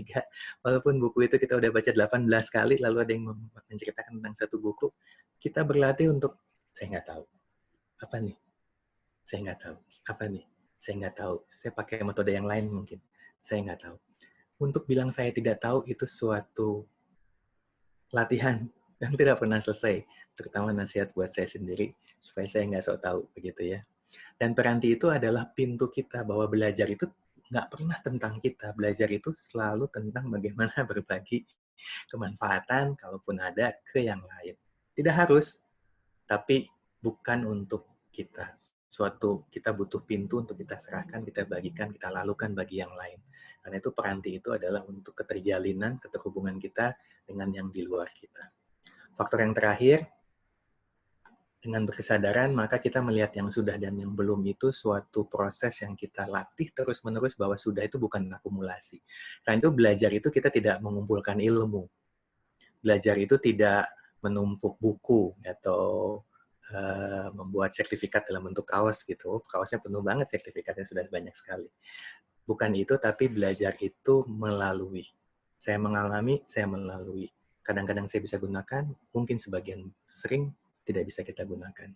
walaupun buku itu kita udah baca 18 kali, lalu ada yang menceritakan tentang satu buku, kita berlatih untuk, saya nggak tahu. Apa nih? Saya nggak tahu. Apa nih? Saya nggak tahu. Saya pakai metode yang lain mungkin. Saya nggak tahu. Untuk bilang saya tidak tahu itu suatu latihan yang tidak pernah selesai, terutama nasihat buat saya sendiri, supaya saya nggak sok tahu, begitu ya. Dan Peranti itu adalah pintu kita, bahwa belajar itu nggak pernah tentang kita, belajar itu selalu tentang bagaimana berbagi kemanfaatan, kalaupun ada, ke yang lain. Tidak harus, tapi bukan untuk kita. Suatu kita butuh pintu untuk kita serahkan, kita bagikan, kita lalukan bagi yang lain. Karena itu Peranti itu adalah untuk keterjalinan, keterhubungan kita dengan yang di luar kita. Faktor yang terakhir, dengan berkesadaran, maka kita melihat yang sudah dan yang belum itu suatu proses yang kita latih terus-menerus, bahwa sudah itu bukan akumulasi. Karena itu belajar itu kita tidak mengumpulkan ilmu. Belajar itu tidak menumpuk buku atau membuat sertifikat dalam bentuk kaos gitu. Kaosnya penuh banget, sertifikatnya sudah banyak sekali. Bukan itu, tapi belajar itu melalui. Saya mengalami, saya melalui. Kadang-kadang saya bisa gunakan, mungkin sebagian sering tidak bisa kita gunakan.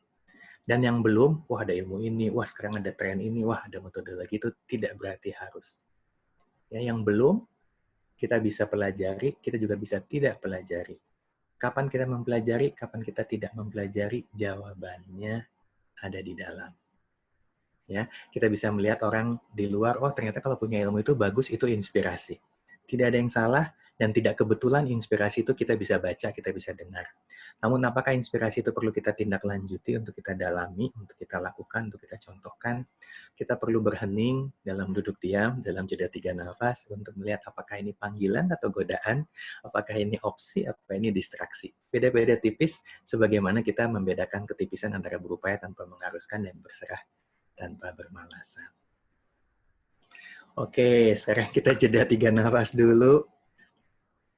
Dan yang belum, wah ada ilmu ini, wah sekarang ada tren ini, wah ada metode lagi, itu tidak berarti harus. Ya, yang belum, kita bisa pelajari, kita juga bisa tidak pelajari. Kapan kita mempelajari, kapan kita tidak mempelajari, jawabannya ada di dalam. Ya, kita bisa melihat orang di luar, oh ternyata kalau punya ilmu itu bagus, itu inspirasi. Tidak ada yang salah, dan tidak kebetulan inspirasi itu kita bisa baca, kita bisa dengar. Namun apakah inspirasi itu perlu kita tindak lanjuti, untuk kita dalami, untuk kita lakukan, untuk kita contohkan? Kita perlu berhening dalam duduk diam, dalam jeda 3 nafas, untuk melihat apakah ini panggilan atau godaan, apakah ini opsi, apa ini distraksi. Beda-beda tipis, sebagaimana kita membedakan ketipisan antara berupaya tanpa mengharuskan dan berserah tanpa bermalasan. Oke, sekarang kita jeda 3 nafas dulu.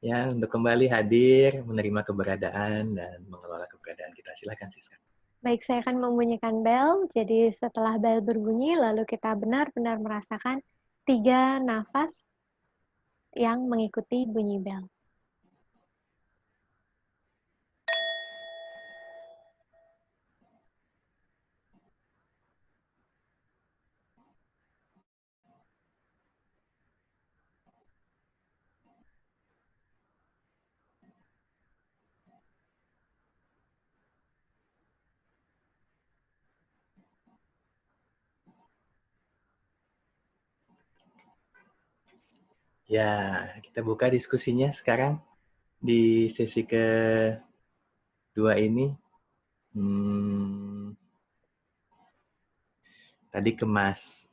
Ya, untuk kembali hadir, menerima keberadaan, dan mengelola keberadaan kita. Silakan, Siska. Baik, saya akan membunyikan bel. Jadi setelah bel berbunyi, lalu kita benar-benar merasakan 3 nafas yang mengikuti bunyi bel. Ya, kita buka diskusinya sekarang di sesi kedua ini. Tadi ke Mas.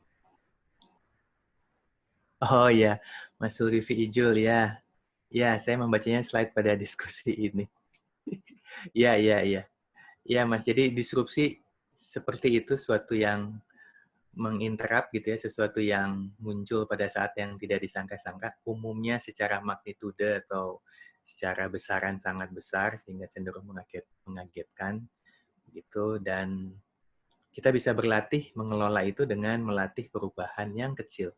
Oh ya, Mas Surifi Ijul ya. Ya, saya membacanya slide pada diskusi ini. Ya, ya, ya. Ya, Mas. Jadi disrupsi seperti itu, suatu yang menginterrupt gitu ya, sesuatu yang muncul pada saat yang tidak disangka-sangka, umumnya secara magnitude atau secara besaran sangat besar, sehingga cenderung mengagetkan gitu. Dan kita bisa berlatih mengelola itu dengan melatih perubahan yang kecil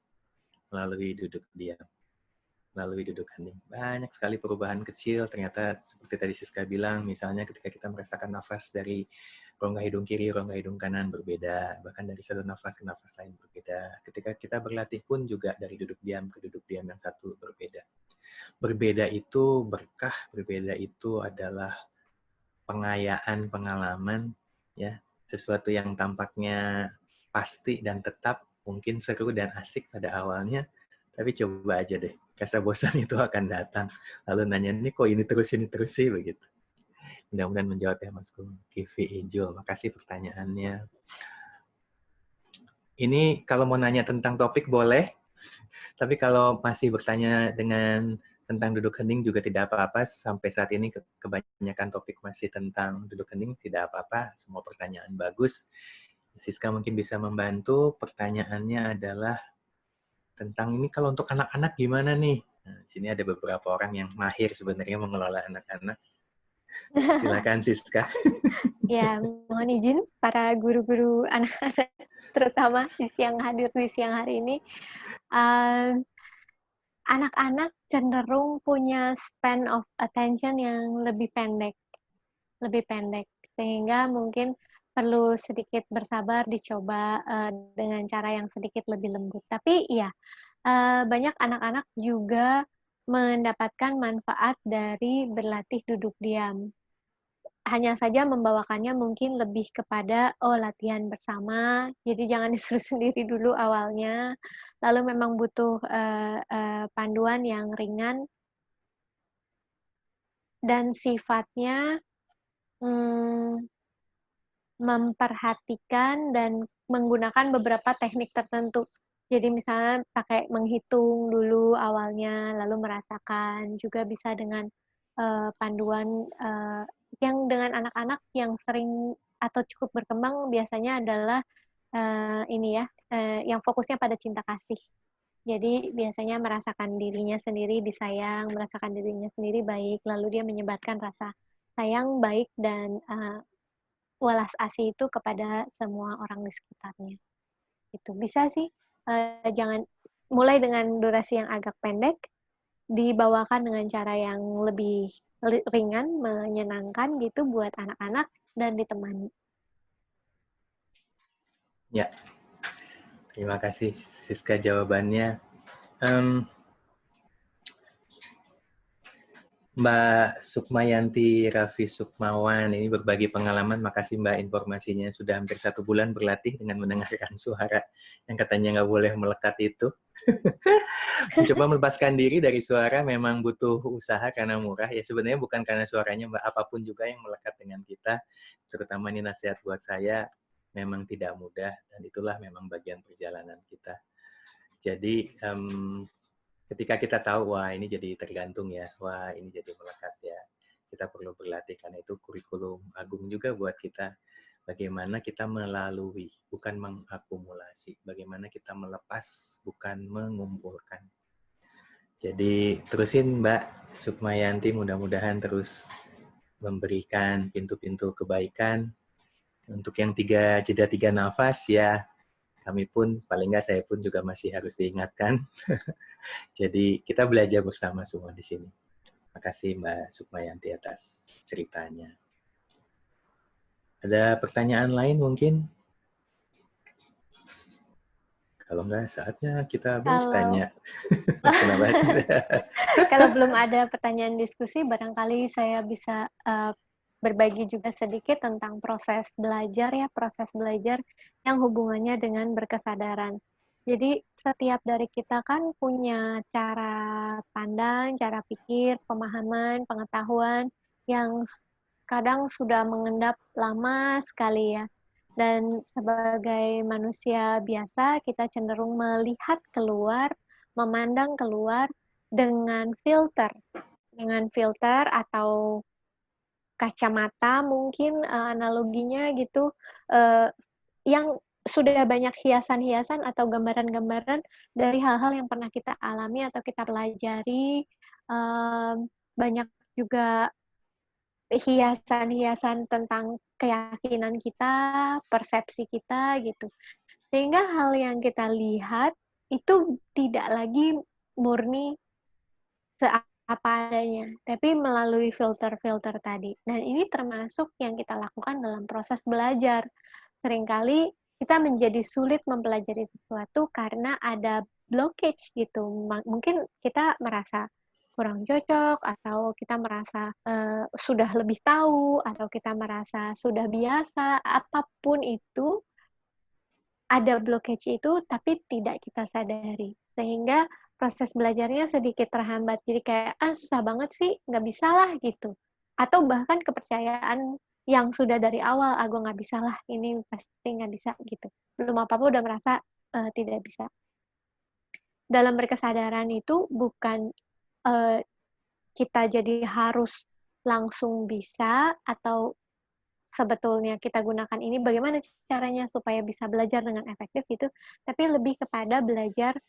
melalui duduk diam, melalui duduk hening. Banyak sekali perubahan kecil, ternyata seperti tadi Siska bilang, misalnya ketika kita merasakan nafas dari rongga hidung kiri, rongga hidung kanan berbeda, bahkan dari satu nafas ke nafas lain berbeda. Ketika kita berlatih pun juga dari duduk diam ke duduk diam yang satu berbeda. Berbeda itu berkah, berbeda itu adalah pengayaan pengalaman, ya, sesuatu yang tampaknya pasti dan tetap, mungkin seru dan asik pada awalnya, tapi coba aja deh, rasa bosan itu akan datang. Lalu nanya, ini kok ini terus sih, begitu. Mudah-mudahan menjawab ya Mas Kivi Ijul. Makasih pertanyaannya. Ini kalau mau nanya tentang topik boleh, tapi kalau masih bertanya dengan tentang duduk hening juga tidak apa-apa. Sampai saat ini kebanyakan topik masih tentang duduk hening, tidak apa-apa. Semua pertanyaan bagus. Siska mungkin bisa membantu. Pertanyaannya adalah tentang ini kalau untuk anak-anak gimana nih? Nah, sini ada beberapa orang yang mahir sebenarnya mengelola anak-anak. Silakan Siska. Ya, mohon izin para guru-guru anak-anak, terutama yang hadir di siang hari ini. Eee, Anak-anak cenderung punya span of attention yang lebih pendek, sehingga mungkin perlu sedikit bersabar dicoba, dengan cara yang sedikit lebih lembut. Tapi iya, banyak anak-anak juga mendapatkan manfaat dari berlatih duduk diam. Hanya saja membawakannya mungkin lebih kepada, oh latihan bersama, jadi jangan disuruh sendiri dulu awalnya, lalu memang butuh, panduan yang ringan dan sifatnya, mmm, memperhatikan dan menggunakan beberapa teknik tertentu. Jadi misalnya pakai menghitung dulu awalnya, lalu merasakan, juga bisa dengan, panduan, yang dengan anak-anak yang sering atau cukup berkembang biasanya adalah, ini ya, yang fokusnya pada cinta kasih. Jadi biasanya merasakan dirinya sendiri disayang, merasakan dirinya sendiri baik, lalu dia menyebarkan rasa sayang, baik, dan, welas asih itu kepada semua orang di sekitarnya, itu. Bisa sih, jangan mulai dengan durasi yang agak pendek, dibawakan dengan cara yang lebih ringan, menyenangkan gitu buat anak-anak, dan ditemani. Ya, terima kasih Siska jawabannya. Mmm, Mbak Sukmayanti Raffi Sukmawan ini berbagi pengalaman. Makasih Mbak informasinya. Sudah hampir 1 bulan berlatih dengan mendengarkan suara yang katanya nggak boleh melekat itu. Mencoba melepaskan diri dari suara memang butuh usaha karena murah. Ya sebenarnya bukan karena suaranya Mbak, apapun juga yang melekat dengan kita, terutama ini nasihat buat saya, memang tidak mudah dan itulah memang bagian perjalanan kita. Jadi ketika kita tahu, wah ini jadi tergantung ya, wah ini jadi melekat ya, kita perlu berlatih karena itu kurikulum agung juga buat kita. Bagaimana kita melalui, bukan mengakumulasi. Bagaimana kita melepas, bukan mengumpulkan. Jadi terusin Mbak Sukmayanti, mudah-mudahan terus memberikan pintu-pintu kebaikan. Untuk yang jeda 3 nafas ya, kami pun, paling nggak saya pun juga masih harus diingatkan. Jadi kita belajar bersama semua di sini. Terima kasih Mbak Sukmayanti atas ceritanya. Ada pertanyaan lain mungkin? Kalau enggak, saatnya kita bertanya. Kenapa sih? Kalau belum ada pertanyaan diskusi, barangkali saya bisa, berbagi juga sedikit tentang proses belajar ya, proses belajar yang hubungannya dengan berkesadaran. Jadi setiap dari kita kan punya cara pandang, cara pikir, pemahaman, pengetahuan yang kadang sudah mengendap lama sekali ya. Dan sebagai manusia biasa, kita cenderung melihat keluar, memandang keluar dengan filter atau kacamata mungkin, analoginya gitu, eee, yang sudah banyak hiasan-hiasan atau gambaran-gambaran dari hal-hal yang pernah kita alami atau kita pelajari, banyak juga hiasan-hiasan tentang keyakinan kita, persepsi kita, gitu. Sehingga hal yang kita lihat itu tidak lagi murni seapa adanya, tapi melalui filter-filter tadi. Dan ini termasuk yang kita lakukan dalam proses belajar. Seringkali kita menjadi sulit mempelajari sesuatu karena ada blockage gitu. Mungkin kita merasa kurang cocok, atau kita merasa, sudah lebih tahu, atau kita merasa sudah biasa, apapun itu, ada blockage itu, tapi tidak kita sadari. Sehingga proses belajarnya sedikit terhambat. Jadi kayak, "Ah, susah banget sih, nggak bisa lah," gitu. Atau bahkan kepercayaan yang sudah dari awal, "Ah, gue nggak bisa lah, ini pasti nggak bisa," gitu. Belum apa-apa udah merasa, tidak bisa. Dalam berkesadaran itu bukan, eee, kita jadi harus langsung bisa, atau sebetulnya kita gunakan ini bagaimana caranya supaya bisa belajar dengan efektif gitu, tapi lebih kepada belajar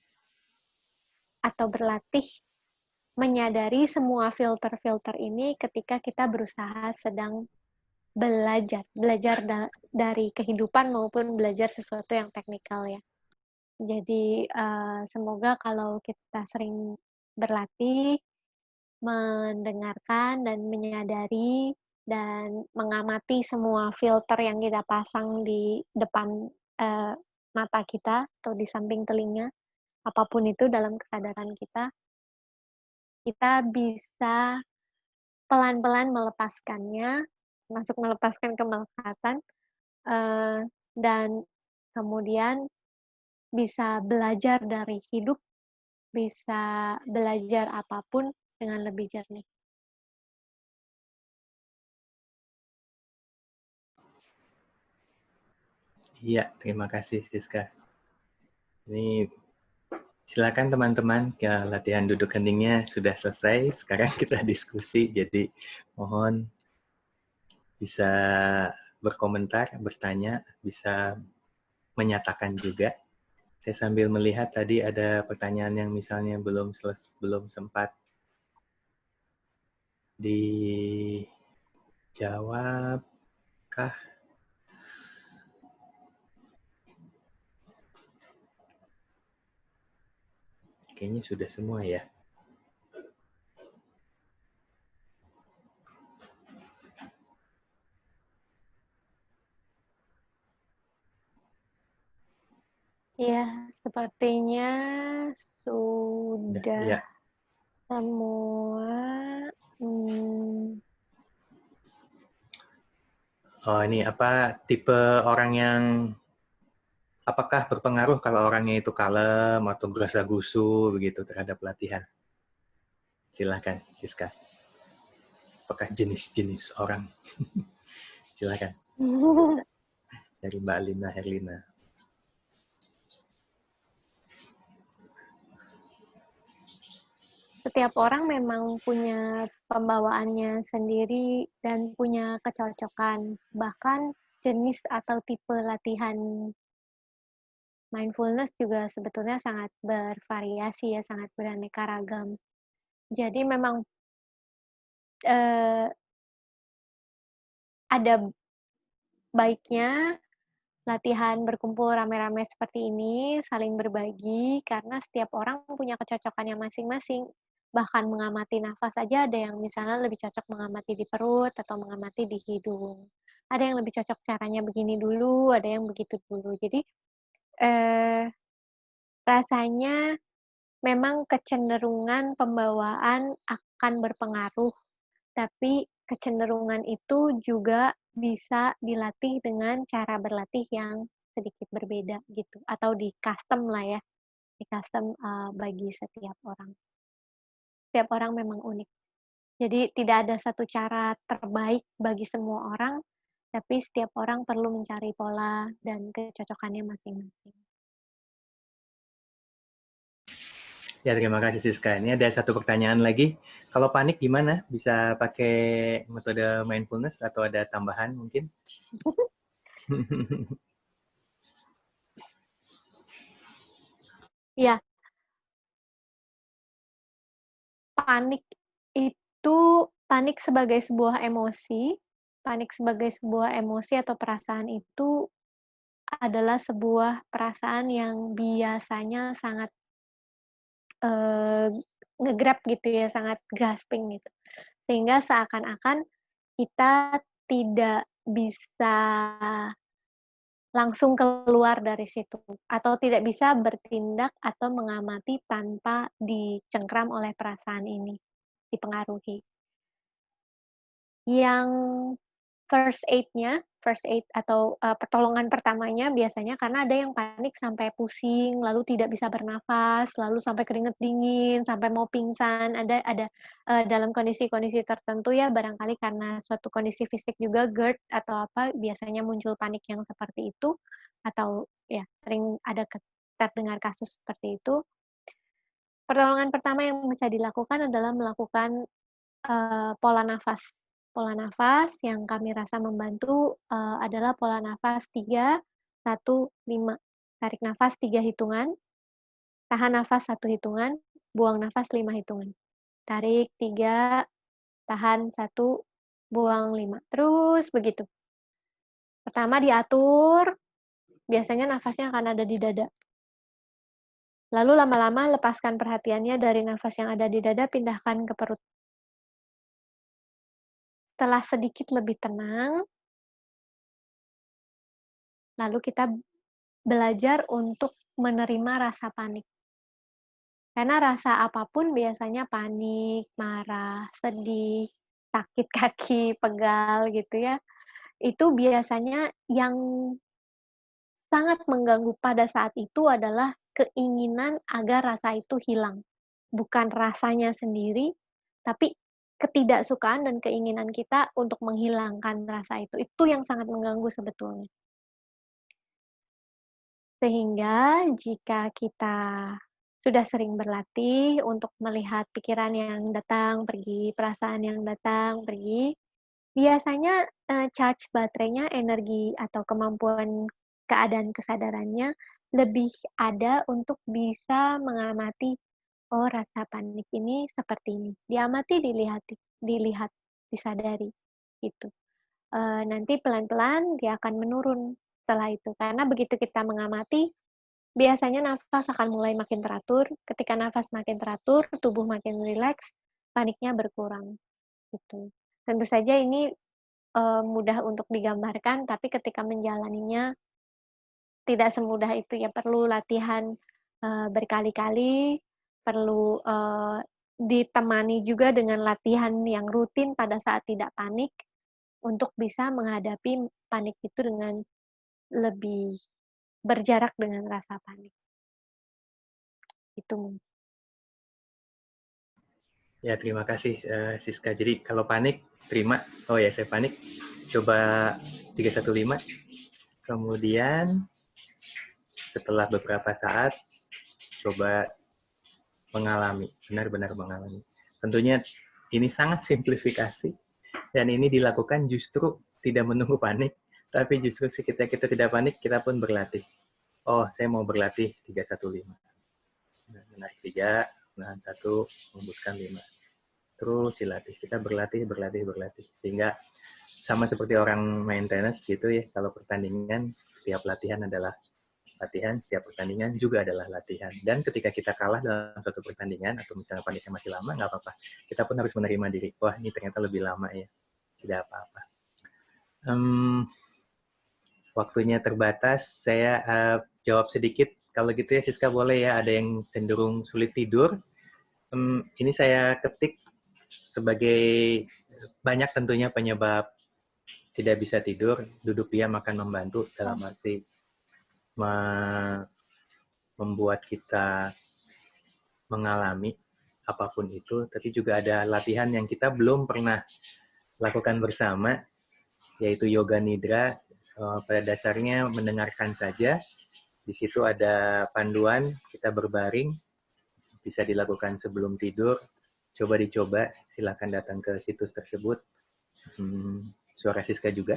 atau berlatih menyadari semua filter-filter ini ketika kita berusaha sedang belajar dari kehidupan maupun belajar sesuatu yang teknikal ya. Jadi, semoga kalau kita sering berlatih, mendengarkan dan menyadari dan mengamati semua filter yang kita pasang di depan, eee, mata kita atau di samping telinga, apapun itu dalam kesadaran kita bisa pelan-pelan melepaskannya, masuk melepaskan kemelekatan, eee, dan kemudian bisa belajar dari hidup, bisa belajar apapun dengan lebih jernih. Iya, terima kasih Siska. Ini silakan teman-teman, ya, latihan duduk heningnya sudah selesai. Sekarang kita diskusi, jadi mohon bisa berkomentar, bertanya, bisa menyatakan juga. Saya sambil melihat tadi ada pertanyaan yang misalnya belum sempat dijawab kah? Kayaknya sudah semua ya. Iya, sepertinya Udah, sudah ya. semua, mmm, Oh, ini apa tipe orang yang apakah berpengaruh kalau orangnya itu kalem atau gerasa-gusu begitu terhadap latihan? Silakan, Siska. Apakah jenis-jenis orang? Silakan. Dari Mbak Lina Herlina. setiap orang memang punya pembawaannya sendiri dan punya kecocokan. Bahkan jenis atau tipe latihan mindfulness juga sebetulnya sangat bervariasi ya, sangat beraneka ragam. Jadi memang, eee, ada baiknya latihan berkumpul rame-rame seperti ini, saling berbagi, karena setiap orang punya kecocokannya masing-masing. Bahkan mengamati nafas aja ada yang misalnya lebih cocok mengamati di perut atau mengamati di hidung. Ada yang lebih cocok caranya begini dulu, ada yang begitu dulu. Jadi, eee, rasanya memang kecenderungan pembawaan akan berpengaruh, tapi kecenderungan itu juga bisa dilatih dengan cara berlatih yang sedikit berbeda gitu, atau di-custom lah ya, di-custom, bagi setiap orang. Setiap orang memang unik. Jadi tidak ada satu cara terbaik bagi semua orang, tapi setiap orang perlu mencari pola dan kecocokannya masing-masing. Ya, terima kasih Siska. Ini ada satu pertanyaan lagi. Kalau panik gimana? Bisa pakai metode mindfulness atau ada tambahan mungkin? Ya, panik itu panik sebagai sebuah emosi, panik sebagai sebuah emosi atau perasaan itu adalah sebuah perasaan yang biasanya sangat, eee, nge-grab gitu ya, sangat grasping gitu. Sehingga seakan-akan kita tidak bisa langsung keluar dari situ, atau tidak bisa bertindak atau mengamati tanpa dicengkram oleh perasaan ini, dipengaruhi. Yang first aid atau, pertolongan pertamanya biasanya karena ada yang panik sampai pusing, lalu tidak bisa bernafas, lalu sampai keringat dingin, sampai mau pingsan, dalam kondisi-kondisi tertentu ya barangkali karena suatu kondisi fisik juga GERD atau apa, biasanya muncul panik yang seperti itu, atau ya sering ada terdengar kasus seperti itu. Pertolongan pertama yang bisa dilakukan adalah melakukan pola nafas. Pola nafas yang kami rasa membantu, adalah pola nafas 3, 1, 5. Tarik nafas 3 hitungan, tahan nafas 1 hitungan, buang nafas 5 hitungan. Tarik 3, tahan 1, buang 5. Terus begitu. Pertama diatur, biasanya nafasnya akan ada di dada. Lalu lama-lama lepaskan perhatiannya dari nafas yang ada di dada, pindahkan ke perut. Setelah sedikit lebih tenang, lalu kita belajar untuk menerima rasa panik. Karena rasa apapun biasanya panik, marah, sedih, sakit kaki, pegal gitu ya, itu biasanya yang sangat mengganggu pada saat itu adalah keinginan agar rasa itu hilang. Bukan rasanya sendiri, tapi ketidaksukaan dan keinginan kita untuk menghilangkan rasa itu. Itu yang sangat mengganggu sebetulnya. Sehingga jika kita sudah sering berlatih untuk melihat pikiran yang datang, pergi, perasaan yang datang, pergi, biasanya, charge baterainya, energi atau kemampuan keadaan kesadarannya lebih ada untuk bisa mengamati, "Oh, rasa panik ini seperti ini." Diamati, dilihat, disadari, gitu. Nanti pelan-pelan dia akan menurun setelah itu, karena begitu kita mengamati, biasanya nafas akan mulai makin teratur, ketika nafas makin teratur, tubuh makin rileks, paniknya berkurang, gitu. Tentu saja ini mudah untuk digambarkan, tapi ketika menjalaninya tidak semudah itu ya, perlu latihan, berkali-kali, perlu, ditemani juga dengan latihan yang rutin pada saat tidak panik, untuk bisa menghadapi panik itu dengan lebih berjarak dengan rasa panik, itu. Ya, terima kasih, Siska. Jadi kalau panik, terima, "Oh ya, saya panik." Coba 315, kemudian setelah beberapa saat, coba mengalami, benar-benar mengalami. Tentunya ini sangat simplifikasi, dan ini dilakukan justru tidak menunggu panik, tapi justru ketika kita tidak panik, kita pun berlatih. Oh, saya mau berlatih 315. Menarik 3, menahan 1, membuskan 5. Terus dilatih. Kita berlatih, berlatih, berlatih. Sehingga sama seperti orang main tenis gitu ya, kalau pertandingan, setiap latihan adalah latihan, setiap pertandingan juga adalah latihan. Dan ketika kita kalah dalam suatu pertandingan, atau misalnya paniknya masih lama, nggak apa-apa. Kita pun harus menerima diri. Wah, ini ternyata lebih lama ya. Tidak apa-apa. Waktunya terbatas, saya jawab sedikit. Kalau gitu ya, Siska boleh ya, ada yang cenderung sulit tidur. Ini saya ketik sebagai banyak tentunya penyebab tidak bisa tidur. Duduk diam akan membantu dalam arti membuat kita mengalami apapun itu, tapi juga ada latihan yang kita belum pernah lakukan bersama, yaitu yoga nidra. Pada dasarnya mendengarkan saja, di situ ada panduan, kita berbaring, bisa dilakukan sebelum tidur, coba dicoba, silakan datang ke situs tersebut. Suara Siska juga.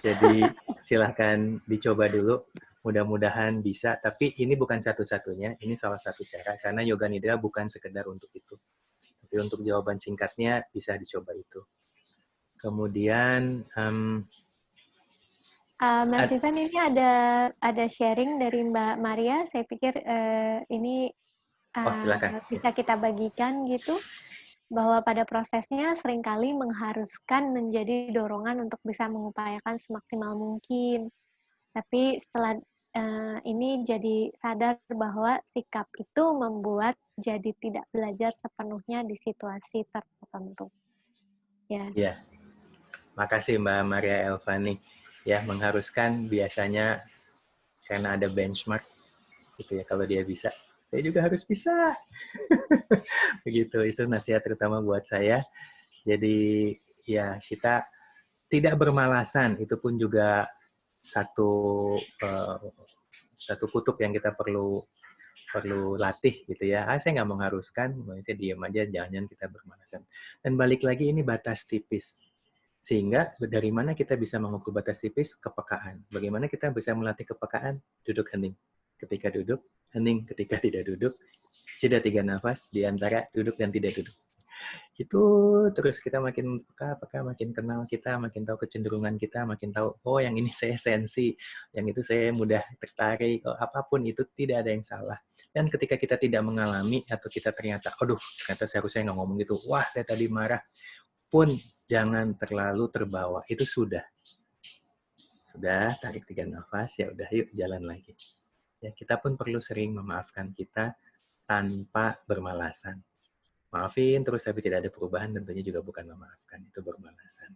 Jadi silahkan dicoba dulu. Mudah-mudahan bisa. Tapi ini bukan satu-satunya. Ini salah satu cara. Karena yoga nidra bukan sekedar untuk itu. Tapi untuk jawaban singkatnya bisa dicoba itu. Kemudian Mas Ivan, ini ada sharing dari Mbak Maria. Saya pikir ini silakan. bisa kita bagikan gitu, bahwa pada prosesnya seringkali mengharuskan menjadi dorongan untuk bisa mengupayakan semaksimal mungkin. Tapi setelah ini jadi sadar bahwa sikap itu membuat jadi tidak belajar sepenuhnya di situasi tertentu. Ya. Ya, makasih Mbak Maria Elvani. Ya, mengharuskan biasanya karena ada benchmark gitu ya, kalau dia bisa, saya juga harus bisa. Begitu, itu nasihat terutama buat saya. Jadi ya kita tidak bermalasan, itu pun juga satu kutub yang kita perlu latih gitu ya. Saya nggak mengharuskan, saya diam aja, jangan kita bermalasan. Dan balik lagi, ini batas tipis. Sehingga dari mana kita bisa mengukur batas tipis? Kepekaan. Bagaimana kita bisa melatih kepekaan? Duduk hening. Ketika duduk, hening. Ketika tidak duduk, Jeda 3 nafas di antara duduk dan tidak duduk. Itu terus kita makin peka, makin kenal kita, makin tahu kecenderungan kita, makin tahu, oh yang ini saya sensi, yang itu saya mudah tertarik, oh, apapun itu tidak ada yang salah. Dan ketika kita tidak mengalami atau kita ternyata, aduh ternyata seharusnya nggak ngomong gitu, wah saya tadi marah, pun jangan terlalu terbawa, itu sudah. Sudah, tarik 3 nafas, ya udah yuk jalan lagi. Ya, kita pun perlu sering memaafkan kita tanpa bermalasan. Maafin terus tapi tidak ada perubahan tentunya juga bukan memaafkan, itu bermalasan.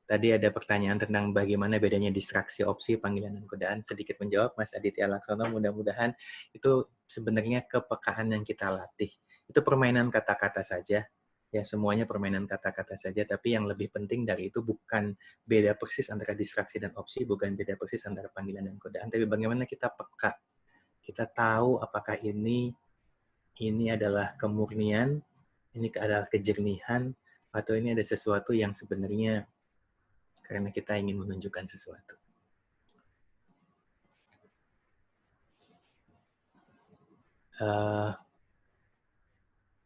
Tadi ada pertanyaan tentang bagaimana bedanya distraksi, opsi, panggilan, dan godaan. Sedikit menjawab, Mas Aditya Laksono, mudah-mudahan itu sebenarnya kepekaan yang kita latih. Itu permainan kata-kata saja, ya semuanya permainan kata-kata saja, tapi yang lebih penting dari itu bukan beda persis antara distraksi dan opsi, bukan beda persis antara panggilan dan godaan, tapi bagaimana kita peka. Kita tahu apakah ini adalah kemurnian, ini adalah kejernihan, atau ini ada sesuatu yang sebenarnya karena kita ingin menunjukkan sesuatu.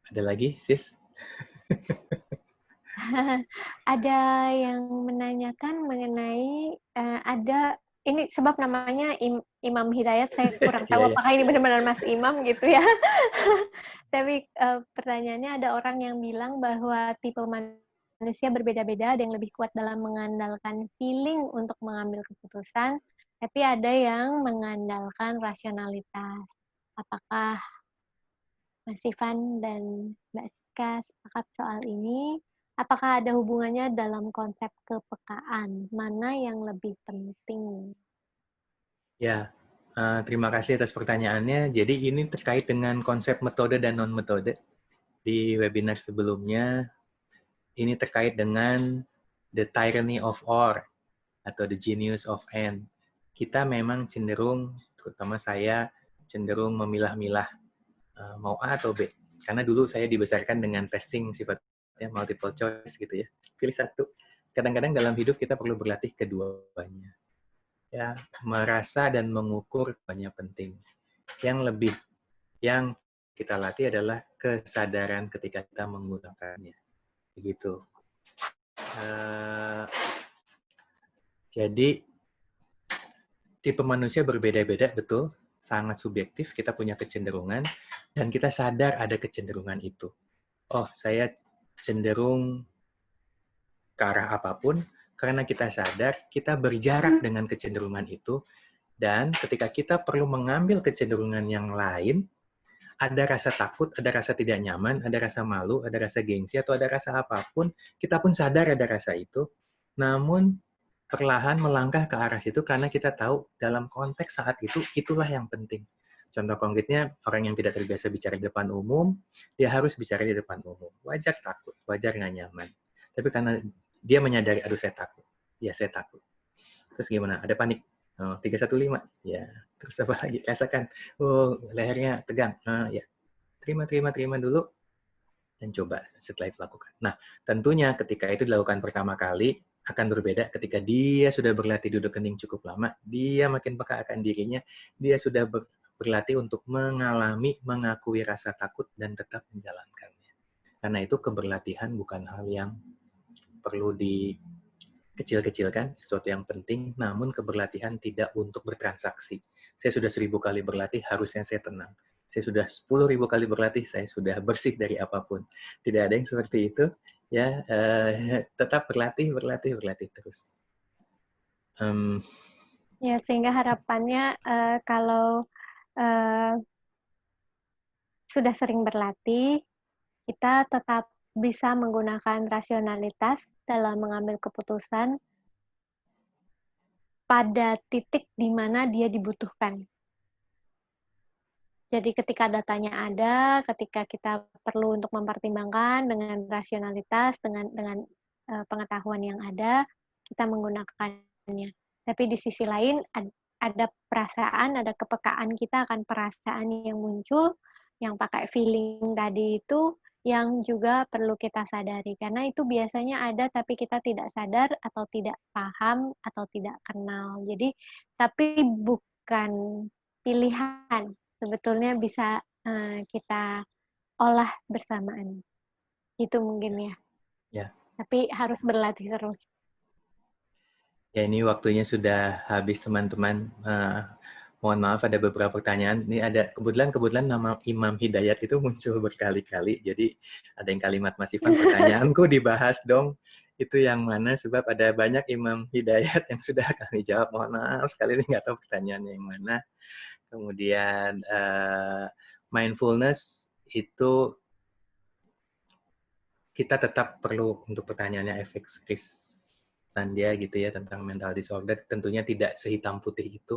Ada lagi, Sis? Ada yang menanyakan mengenai ada ini sebab namanya Imam Hidayat, saya kurang tahu Iya, apakah ini benar-benar Mas Imam gitu ya. Tapi pertanyaannya ada orang yang bilang bahwa tipe manusia berbeda-beda, ada yang lebih kuat dalam mengandalkan feeling untuk mengambil keputusan, tapi ada yang mengandalkan rasionalitas. Apakah Mas Ivan dan Mbak Sika sepakat soal ini? Apakah ada hubungannya dalam konsep kepekaan? Mana yang lebih penting? Ya, terima kasih atas pertanyaannya. Jadi ini terkait dengan konsep metode dan non-metode. Di webinar sebelumnya, ini terkait dengan the tyranny of or, atau the genius of and. Kita memang cenderung, terutama saya, cenderung memilah-milah mau A atau B. Karena dulu saya dibesarkan dengan testing sifatnya multiple choice gitu ya. Pilih satu. Kadang-kadang dalam hidup kita perlu berlatih keduanya. Ya, merasa dan mengukur banyak penting. Yang kita latih adalah kesadaran ketika kita menggunakannya. Begitu. Jadi tipe manusia berbeda-beda, betul, sangat subjektif, kita punya kecenderungan, dan kita sadar ada kecenderungan itu. Oh, saya cenderung ke arah apapun, karena kita sadar, kita berjarak dengan kecenderungan itu, dan ketika kita perlu mengambil kecenderungan yang lain, ada rasa takut, ada rasa tidak nyaman, ada rasa malu, ada rasa gengsi, atau ada rasa apapun, kita pun sadar ada rasa itu, namun perlahan melangkah ke arah situ karena kita tahu dalam konteks saat itu, itulah yang penting. Contoh konkretnya, orang yang tidak terbiasa bicara di depan umum, dia harus bicara di depan umum. Wajar takut, wajar nggak nyaman. Tapi karena dia menyadari, aduh saya takut. Ya, saya takut. Terus gimana? Ada panik. Oh, 315. Ya, terus apa lagi? Rasakan. Oh, lehernya tegang. Ya, terima dulu dan coba setelah itu lakukan. Nah, tentunya ketika itu dilakukan pertama kali, akan berbeda ketika dia sudah berlatih duduk kening cukup lama, dia makin peka akan dirinya, dia sudah berlatih untuk mengalami, mengakui rasa takut, dan tetap menjalankannya. Karena itu keberlatihan bukan hal yang perlu dikecil-kecilkan, sesuatu yang penting, namun keberlatihan tidak untuk bertransaksi. Saya sudah 1000 kali berlatih, harusnya saya tenang. Saya sudah 10.000 kali berlatih, saya sudah bersih dari apapun. Tidak ada yang seperti itu. Ya, tetap berlatih terus. Ya, sehingga harapannya kalau sudah sering berlatih, kita tetap bisa menggunakan rasionalitas dalam mengambil keputusan pada titik di mana dia dibutuhkan. Jadi ketika datanya ada, ketika kita perlu untuk mempertimbangkan dengan rasionalitas, dengan pengetahuan yang ada, kita menggunakannya. Tapi di sisi lain ada perasaan, ada kepekaan kita akan perasaan yang muncul, yang pakai feeling tadi itu, yang juga perlu kita sadari. Karena itu biasanya ada tapi kita tidak sadar atau tidak paham atau tidak kenal. Jadi, tapi bukan pilihan. sebetulnya bisa kita olah bersamaan. Itu mungkin ya. Ya. Tapi harus berlatih terus. Ya, ini waktunya sudah habis, teman-teman. Mohon maaf ada beberapa pertanyaan. Ini ada kebetulan nama Imam Hidayat itu muncul berkali-kali. Jadi ada yang kalimat Mas Ivan, pertanyaanku dibahas dong. Itu yang mana? Sebab ada banyak Imam Hidayat yang sudah kami jawab. Mohon maaf sekali ini nggak tahu pertanyaannya yang mana. Kemudian mindfulness itu kita tetap perlu untuk pertanyaannya FX Chris Sandia gitu ya tentang mental disorder, tentunya tidak sehitam putih itu.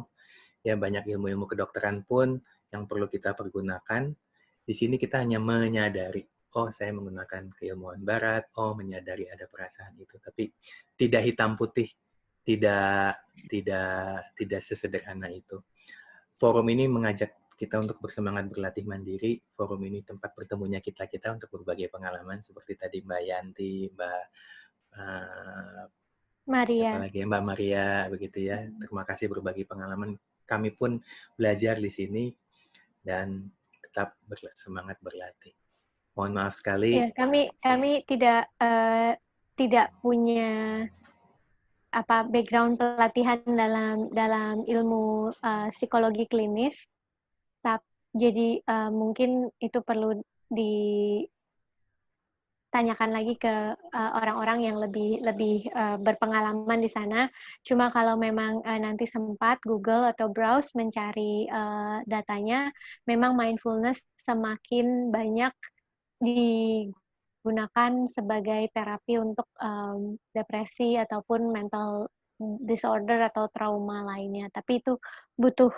Ya, banyak ilmu-ilmu kedokteran pun yang perlu kita pergunakan. Di sini kita hanya menyadari, oh saya menggunakan keilmuan barat, oh menyadari ada perasaan itu, tapi tidak hitam putih, tidak sesederhana itu. Forum ini mengajak kita untuk bersemangat berlatih mandiri. Forum ini tempat bertemunya kita untuk berbagai pengalaman seperti tadi Mbak Yanti, siapa Maria. lagi ya, Mbak Maria begitu ya. Terima kasih berbagi pengalaman. Kami pun belajar di sini dan tetap semangat berlatih. Mohon maaf sekali. Ya, kami tidak punya background pelatihan dalam ilmu psikologi klinis. Jadi mungkin itu perlu ditanyakan lagi ke orang-orang yang lebih berpengalaman di sana. Cuma kalau memang nanti sempat Google atau browse mencari datanya, memang mindfulness semakin banyak digunakan sebagai terapi untuk depresi ataupun mental disorder atau trauma lainnya. Tapi itu butuh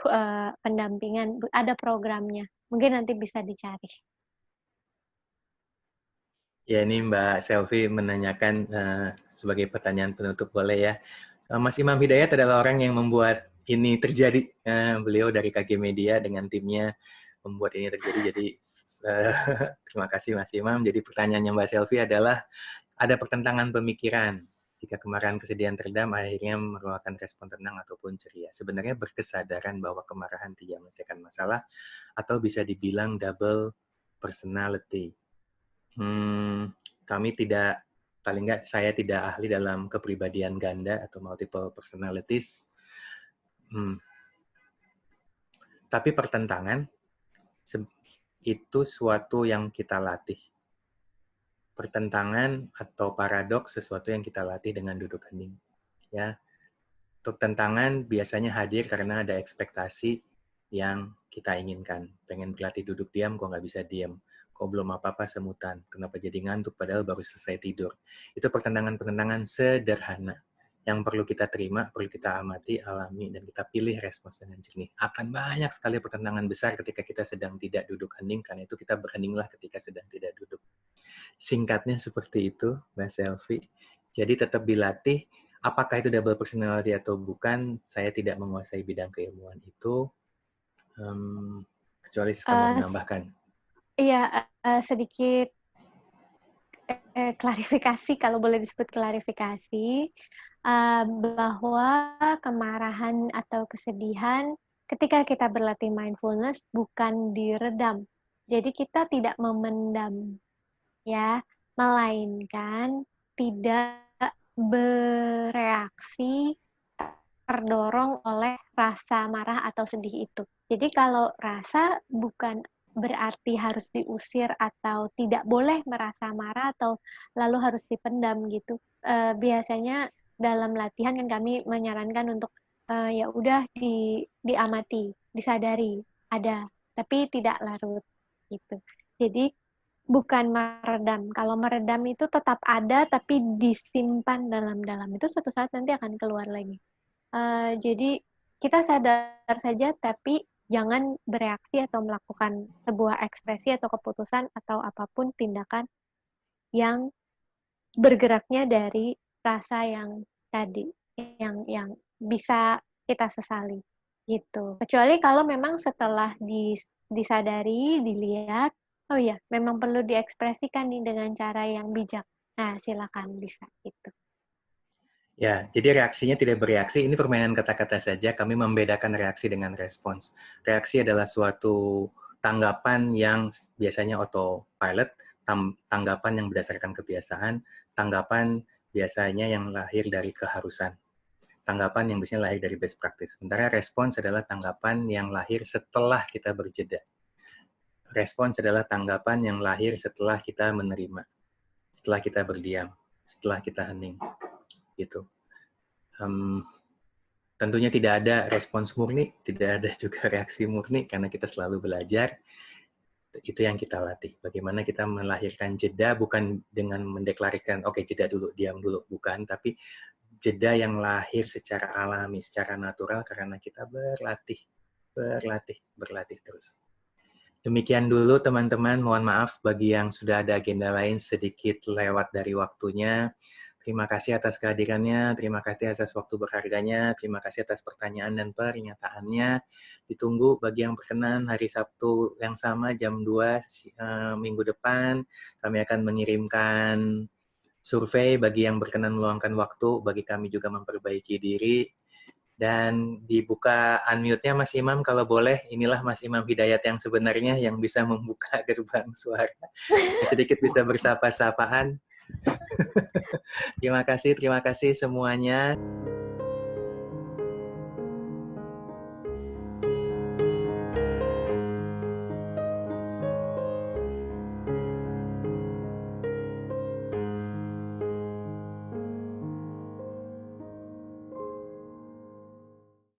pendampingan, ada programnya. Mungkin nanti bisa dicari. Ya, ini Mbak Selvi menanyakan sebagai pertanyaan penutup, boleh ya. Mas Imam Hidayat adalah orang yang membuat ini terjadi. Beliau dari KG Media dengan timnya membuat ini terjadi. Jadi terima kasih Mas Imam. Jadi pertanyaannya Mbak Selvi adalah, ada pertentangan pemikiran jika kemarahan kesedihan teredam akhirnya merupakan respon tenang ataupun ceria. Sebenarnya berkesadaran bahwa kemarahan tidak menyelesaikan masalah atau bisa dibilang double personality. Kami tidak, paling nggak saya tidak ahli dalam kepribadian ganda atau multiple personalities. Tapi pertentangan itu suatu yang kita latih. Pertentangan atau paradoks sesuatu yang kita latih dengan duduk hening. Ya, pertentangan biasanya hadir karena ada ekspektasi yang kita inginkan. Pengen berlatih duduk diam, kok nggak bisa diam. Kok belum apa-apa semutan. Kenapa jadi ngantuk padahal baru selesai tidur. Itu pertentangan-pertentangan sederhana yang perlu kita terima, perlu kita amati, alami, dan kita pilih respons dengan jernih. Akan banyak sekali pertentangan besar ketika kita sedang tidak duduk hening, karena itu kita berheninglah ketika sedang tidak duduk. Singkatnya seperti itu, Mbak Selvi. Jadi tetap dilatih. Apakah itu double personality atau bukan, saya tidak menguasai bidang keilmuan itu. Kecuali kamu menambahkan. Iya, sedikit klarifikasi, kalau boleh disebut klarifikasi, bahwa kemarahan atau kesedihan ketika kita berlatih mindfulness bukan diredam. Jadi kita tidak memendam, ya, melainkan tidak bereaksi terdorong oleh rasa marah atau sedih itu. Jadi kalau rasa bukan berarti harus diusir atau tidak boleh merasa marah atau lalu harus dipendam gitu. Biasanya dalam latihan kan kami menyarankan untuk ya udah diamati, disadari ada, tapi tidak larut gitu. Jadi bukan meredam. Kalau meredam itu tetap ada tapi disimpan dalam-dalam. Itu suatu saat nanti akan keluar lagi. Jadi kita sadar saja, tapi jangan bereaksi atau melakukan sebuah ekspresi atau keputusan atau apapun tindakan yang bergeraknya dari rasa yang tadi, yang bisa kita sesali gitu. Kecuali kalau memang setelah disadari, dilihat, oh iya, memang perlu diekspresikan nih dengan cara yang bijak. Nah, silakan bisa gitu. Ya, jadi reaksinya tidak bereaksi, ini permainan kata-kata saja, kami membedakan reaksi dengan respons. Reaksi adalah suatu tanggapan yang biasanya autopilot, tanggapan yang berdasarkan kebiasaan, tanggapan biasanya yang lahir dari keharusan, tanggapan yang biasanya lahir dari best practice. Sementara respons adalah tanggapan yang lahir setelah kita berjeda. Respons adalah tanggapan yang lahir setelah kita menerima, setelah kita berdiam, setelah kita hening, gitu. Tentunya tidak ada respons murni, tidak ada juga reaksi murni, karena kita selalu belajar. Itu yang kita latih. Bagaimana kita melahirkan jeda, bukan dengan mendeklarasikan, oke, jeda dulu, diam dulu. Bukan, tapi jeda yang lahir secara alami, secara natural, karena kita berlatih terus. Demikian dulu teman-teman, mohon maaf bagi yang sudah ada agenda lain sedikit lewat dari waktunya. Terima kasih atas kehadirannya, terima kasih atas waktu berharganya, terima kasih atas pertanyaan dan pernyataannya. Ditunggu bagi yang berkenan hari Sabtu yang sama jam 2 minggu depan. Kami akan mengirimkan survei bagi yang berkenan meluangkan waktu, bagi kami juga memperbaiki diri. Dan dibuka unmute-nya Mas Imam kalau boleh. Inilah Mas Imam Hidayat yang sebenarnya yang bisa membuka gerbang suara. Sedikit bisa bersapa-sapaan. Terima kasih semuanya.